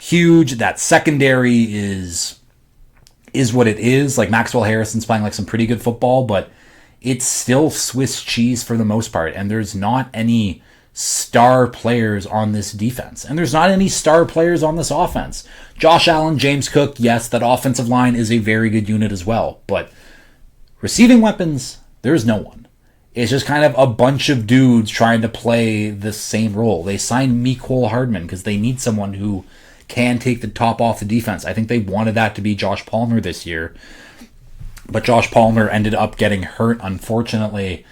huge. That secondary is what it is. Like Maxwell Harrison's playing like some pretty good football, but it's still Swiss cheese for the most part. And there's not any star players on this defense. And there's not any star players on this offense. Josh Allen, James Cook, yes, that offensive line is a very good unit as well. But receiving weapons, there's no one. It's just kind of a bunch of dudes trying to play the same role. They signed Mecole Hardman because they need someone who can take the top off the defense. I think they wanted that to be Josh Palmer this year. But Josh Palmer ended up getting hurt, unfortunately.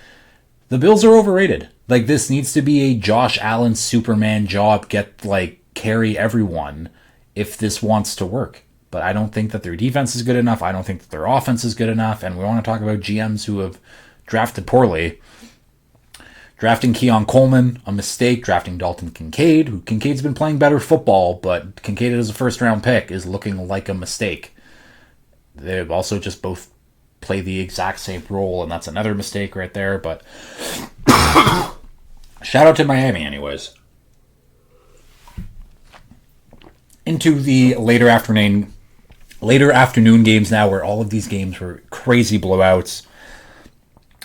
The Bills are overrated. Like, this needs to be a Josh Allen Superman job. Carry everyone if this wants to work. But I don't think that their defense is good enough. I don't think that their offense is good enough. And we want to talk about GMs who have drafted poorly. Drafting Keon Coleman, a mistake. Drafting Dalton Kincaid, who Kincaid's been playing better football, but Kincaid as a first-round pick is looking like a mistake. They've also just both play the exact same role, and that's another mistake right there. But shout out to Miami anyways. Into the later afternoon games now, where all of these games were crazy blowouts.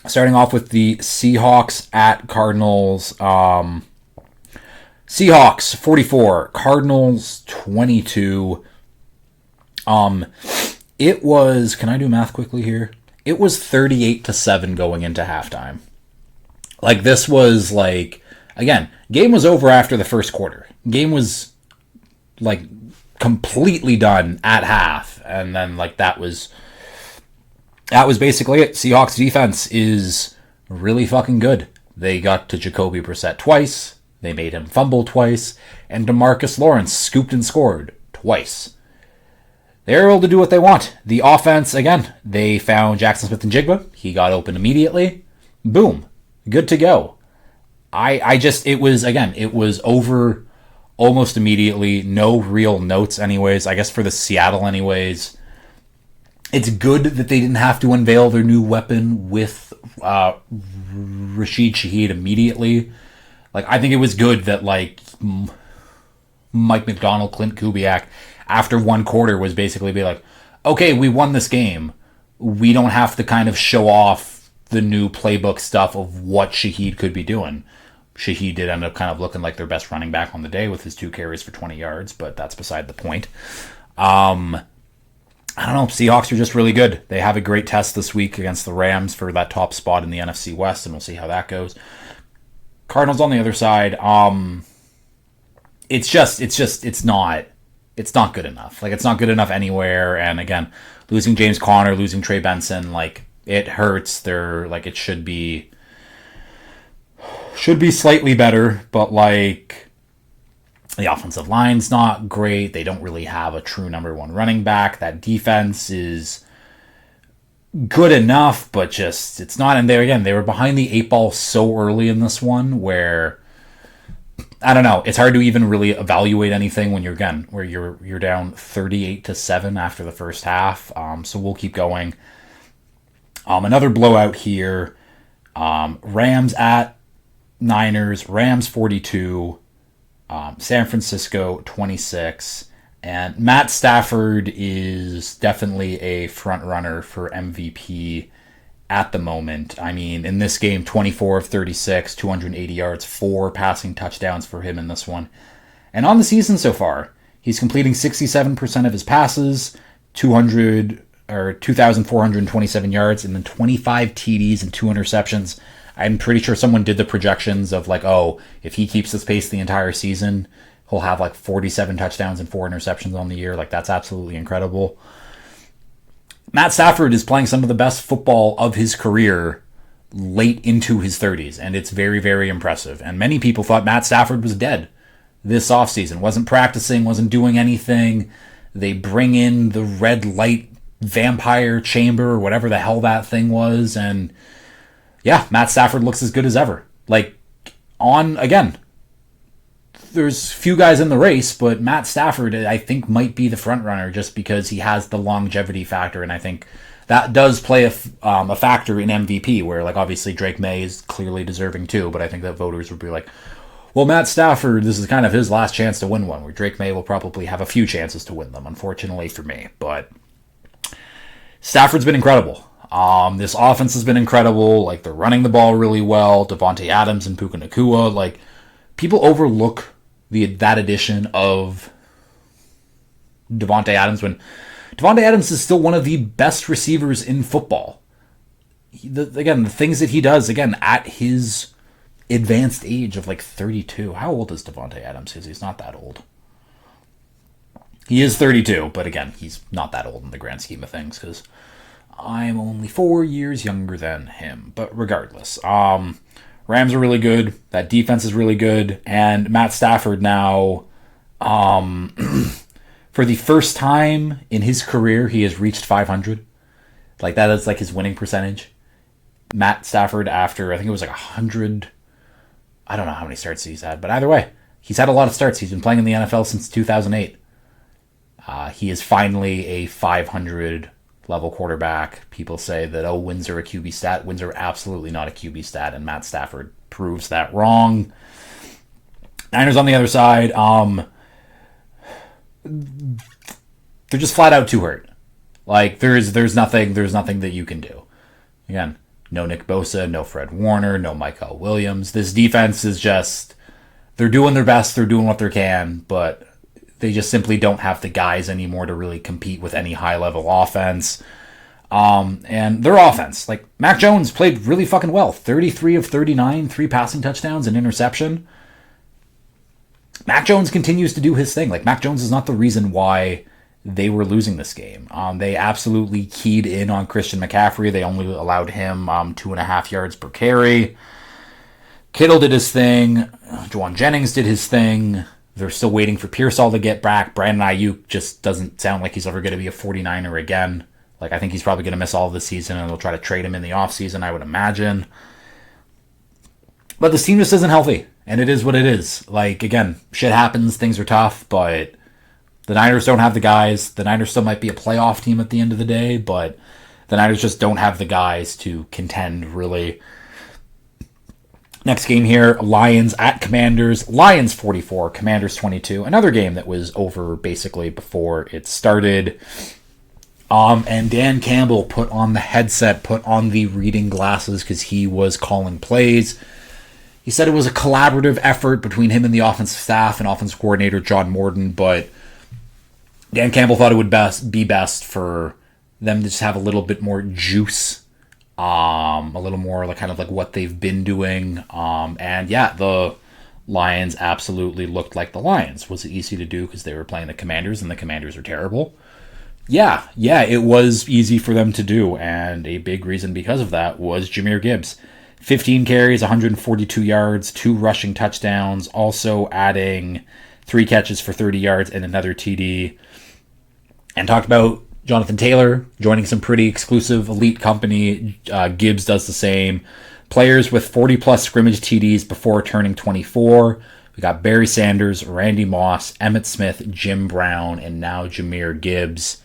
Starting off with the Seahawks at Cardinals. Seahawks 44, Cardinals 22. It was, can I do math quickly here? It was 38-7 going into halftime. Like, this was like, again, game was over after the first quarter. Game was like completely done at half, and then like that was basically it. Seahawks defense is really fucking good. They got to Jacoby Brissett twice. They made him fumble twice. And DeMarcus Lawrence scooped and scored twice. They're able to do what they want. The offense, again, they found Jackson Smith-Njigba. He got open immediately. Boom. Good to go. It was over almost immediately. No real notes anyways. I guess for the Seattle anyways. It's good that they didn't have to unveil their new weapon with Rashid Shaheed immediately. Like, I think it was good that, like, Mike McDonald, Clint Kubiak, after one quarter was basically be like, okay, we won this game. We don't have to kind of show off the new playbook stuff of what Shaheed could be doing. Shaheed did end up kind of looking like their best running back on the day with his 2 carries for 20 yards, but that's beside the point. I don't know. Seahawks are just really good. They have a great test this week against the Rams for that top spot in the NFC West, and we'll see how that goes. Cardinals on the other side. It's not good enough. Like, it's not good enough anywhere. And again, losing James Conner, losing Trey Benson, like, it hurts. They're like, it should be slightly better, but like, the offensive line's not great. They don't really have a true number 1 running back. That defense is good enough, but just, it's not. And there again, they were behind the 8 ball so early in this one where, I don't know, it's hard to even really evaluate anything when you're down 38-7 after the first half. So we'll keep going. Another blowout here. Rams at Niners. Rams 42. San Francisco 26, and Matt Stafford is definitely a front runner for MVP at the moment. I mean, in this game, 24 of 36, 280 yards, 4 passing touchdowns for him in this one. And on the season so far, he's completing 67% of his passes, 2,427 yards, and then 25 TDs and 2 interceptions. I'm pretty sure someone did the projections of like, oh, if he keeps this pace the entire season, he'll have like 47 touchdowns and 4 interceptions on the year. Like, that's absolutely incredible. Matt Stafford is playing some of the best football of his career late into his 30s, and it's very, very impressive. And many people thought Matt Stafford was dead this offseason. Wasn't practicing, wasn't doing anything. They bring in the red light vampire chamber or whatever the hell that thing was, and yeah, Matt Stafford looks as good as ever. Like, again, there's few guys in the race, but Matt Stafford, I think, might be the front runner just because he has the longevity factor, and I think that does play a factor in MVP, where, like, obviously Drake May is clearly deserving too, but I think that voters would be like, well, Matt Stafford, this is kind of his last chance to win one, where Drake May will probably have a few chances to win them, unfortunately for me. But Stafford's been incredible. This offense has been incredible. Like, they're running the ball really well. Devontae Adams and Puka Nacua. Like, people overlook that addition of Devontae Adams when Devontae Adams is still one of the best receivers in football. The things that he does, again, at his advanced age of like 32. How old is Devontae Adams? He's not that old. He is 32, but again, he's not that old in the grand scheme of things because I'm only 4 years younger than him. But regardless, Rams are really good. That defense is really good. And Matt Stafford now, for the first time in his career, he has reached 500. Like, that is like his winning percentage. Matt Stafford, after, I think it was like 100, I don't know how many starts he's had, but either way, he's had a lot of starts. He's been playing in the NFL since 2008. He is finally a 500 level quarterback. People say that, oh, wins are a QB stat. Wins are absolutely not a QB stat, and Matt Stafford proves that wrong. Niners on the other side, they're just flat out too hurt. Like, there's nothing that you can do. Again, no Nick Bosa, no Fred Warner, no Michael Williams. This defense is just, they're doing their best, they're doing what they can, but they just simply don't have the guys anymore to really compete with any high-level offense. And their offense, like, Mac Jones played really fucking well. 33 of 39, 3 passing touchdowns, an interception. Mac Jones continues to do his thing. Like, Mac Jones is not the reason why they were losing this game. They absolutely keyed in on Christian McCaffrey. They only allowed him 2.5 yards per carry. Kittle did his thing. Juwan Jennings did his thing. They're still waiting for Pearsall to get back. Brandon Ayuk just doesn't sound like he's ever going to be a 49er again. Like, I think he's probably going to miss all of the season, and they'll try to trade him in the offseason, I would imagine. But this team just isn't healthy, and it is what it is. Like, again, shit happens, things are tough, but the Niners don't have the guys. The Niners still might be a playoff team at the end of the day, but the Niners just don't have the guys to contend, really. Next game here, Lions at Commanders. Lions 44, Commanders 22. Another game that was over basically before it started. And Dan Campbell put on the headset, put on the reading glasses because he was calling plays. He said it was a collaborative effort between him and the offensive staff and offensive coordinator John Morton, but Dan Campbell thought it would be best for them to just have a little bit more juice, a little more like kind of like what they've been doing. And yeah, the Lions absolutely looked like the Lions. Was it easy to do because they were playing the Commanders and the Commanders are terrible? Yeah, it was easy for them to do, and a big reason because of that was Jahmyr Gibbs. 15 carries, 142 yards, 2 rushing touchdowns, also adding 3 catches for 30 yards and another TD. And talked about Jonathan Taylor joining some pretty exclusive elite company. Gibbs does the same. Players with 40-plus scrimmage TDs before turning 24. We got Barry Sanders, Randy Moss, Emmitt Smith, Jim Brown, and now Jahmyr Gibbs.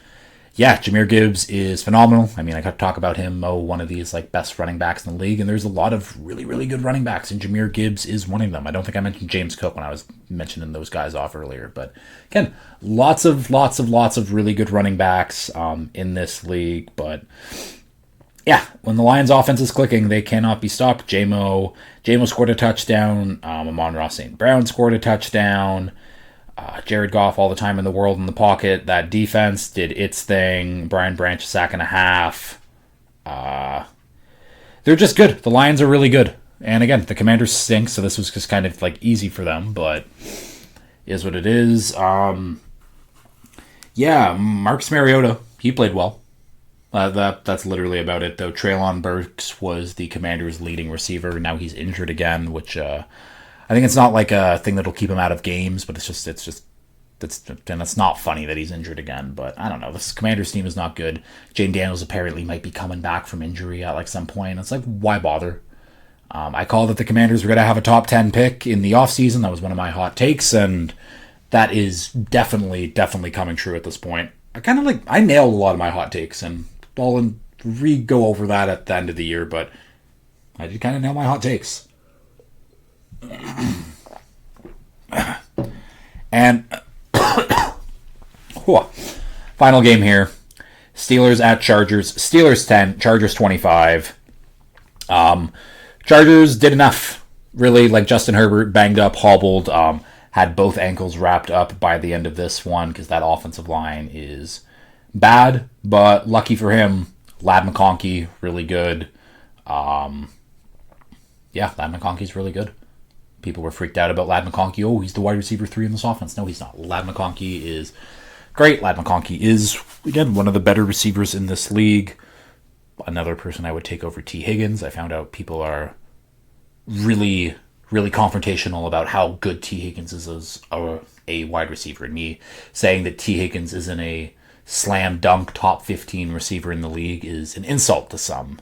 Yeah, Jahmyr Gibbs is phenomenal. I mean, I could talk about him, one of these like best running backs in the league, and there's a lot of really, really good running backs, and Jahmyr Gibbs is one of them. I don't think I mentioned James Cook when I was mentioning those guys off earlier, but again, lots of really good running backs in this league. But yeah, when the Lions' offense is clicking, they cannot be stopped. J-Mo scored a touchdown. Amon-Ra St. Brown scored a touchdown. Jared Goff all the time in the world in the pocket. That defense did its thing. Brian Branch, a sack and a half. They're just good. The Lions are really good. And again, the Commanders stink, so this was just kind of like easy for them, but is what it is. Yeah, Marcus Mariota, he played well. That's literally about it, though. Treylon Burks was the Commanders' leading receiver. Now he's injured again, which I think it's not like a thing that'll keep him out of games, but and it's not funny that he's injured again. But I don't know. This Commanders team is not good. Jane Daniels apparently might be coming back from injury at like some point. It's like, why bother? I called that the Commanders were going to have a top 10 pick in the offseason. That was one of my hot takes, and that is definitely coming true at this point. I nailed a lot of my hot takes, and I'll go over that at the end of the year, but I did kind of nail my hot takes. And final game here. Steelers at Chargers. Steelers 10, Chargers 25. Chargers did enough. Really, like Justin Herbert banged up, hobbled, had both ankles wrapped up by the end of this one because that offensive line is bad, but lucky for him, Ladd McConkey, really good. Ladd McConkey's really good. People were freaked out about Ladd McConkey. Oh, he's the wide receiver 3 in this offense. No, he's not. Ladd McConkey is great. Ladd McConkey is, again, one of the better receivers in this league. Another person I would take over T. Higgins. I found out people are really confrontational about how good T. Higgins is as a wide receiver. And me saying that T. Higgins isn't a slam dunk top 15 receiver in the league is an insult to some.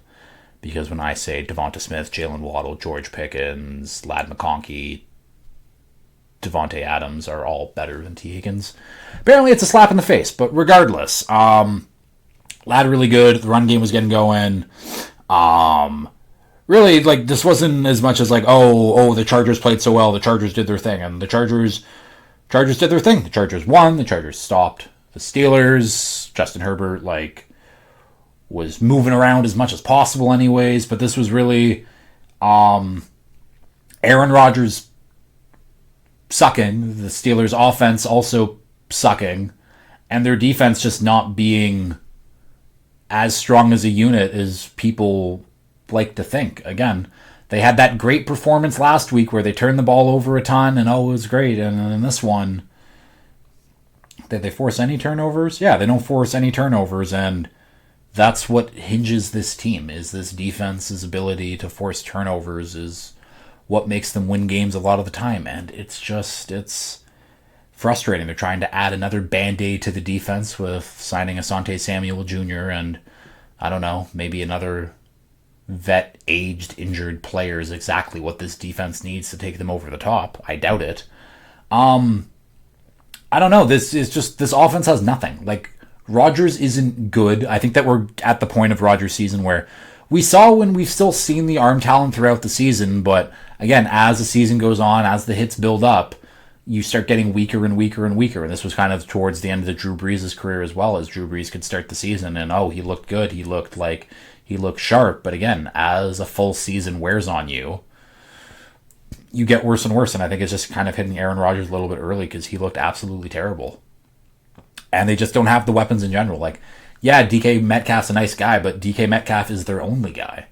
Because when I say Devonta Smith, Jalen Waddle, George Pickens, Ladd McConkey, Devontae Adams are all better than T. Higgins. Apparently it's a slap in the face, but regardless, Ladd really good. The run game was getting going. Really, like, this wasn't as much as like, the Chargers played so well, the Chargers did their thing, and the Chargers did their thing. The Chargers won. The Chargers stopped the Steelers. Justin Herbert, was moving around as much as possible anyways, but this was really Aaron Rodgers sucking, the Steelers offense also sucking, and their defense just not being as strong as a unit as people like to think. Again, they had that great performance last week where they turned the ball over a ton and it was great, and in this one, did they force any turnovers? Yeah, they don't force any turnovers, and that's what hinges this team, is this defense's ability to force turnovers is what makes them win games a lot of the time. And it's frustrating. They're trying to add another Band-Aid to the defense with signing Asante Samuel Jr. and, I don't know, maybe another vet, aged, injured player is exactly what this defense needs to take them over the top. I doubt it. I don't know. This offense has nothing. Like, Rodgers isn't good. I think that we're at the point of Rodgers' season where we saw when we've still seen the arm talent throughout the season, but again, as the season goes on, as the hits build up, you start getting weaker and weaker and weaker. And this was kind of towards the end of the Drew Brees' career as well, as Drew Brees could start the season and, he looked good. He looked sharp. But again, as a full season wears on you, you get worse and worse. And I think it's just kind of hitting Aaron Rodgers a little bit early because he looked absolutely terrible. And they just don't have the weapons in general. Like, yeah, DK Metcalf's a nice guy, but DK Metcalf is their only guy.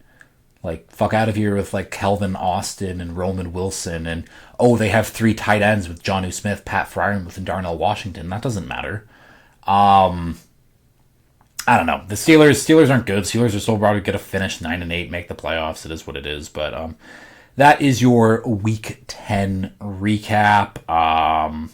Like, fuck out of here with, Kelvin Austin and Roman Wilson. And, they have 3 tight ends with Jonnu Smith, Pat Freiermuth, and Darnell Washington. That doesn't matter. I don't know. The Steelers aren't good. Steelers are still probably going to finish 9-8, make the playoffs. It is what it is. But that is your Week 10 recap.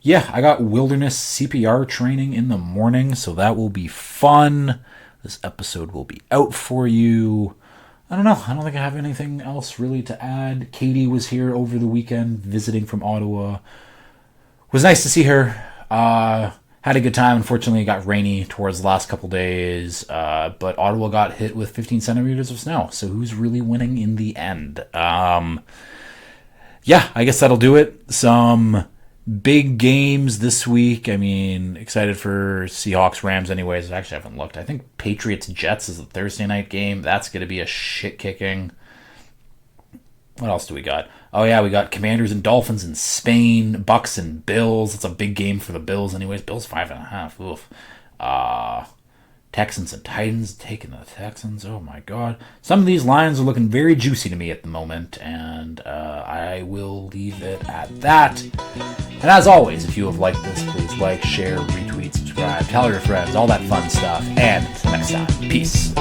Yeah, I got wilderness CPR training in the morning, so that will be fun. This episode will be out for you. I don't know. I don't think I have anything else really to add. Katie was here over the weekend visiting from Ottawa. It was nice to see her. Had a good time. Unfortunately, it got rainy towards the last couple days, but Ottawa got hit with 15 centimeters of snow, so who's really winning in the end? Yeah, I guess that'll do it. Some big games this week. I mean, excited for Seahawks Rams anyways. I actually haven't looked. I think Patriots Jets is a Thursday night game. That's going to be a shit kicking. What else do we got? Oh yeah, we got Commanders and Dolphins in Spain, Bucks and Bills. It's a big game for the Bills, anyways. Bills 5.5. Oof. Texans and Titans taking the Texans. Oh my god. Some of these lines are looking very juicy to me at the moment, and I will leave it at that. And as always, if you have liked this, please like, share, retweet, subscribe, tell your friends, all that fun stuff. And until next time, peace.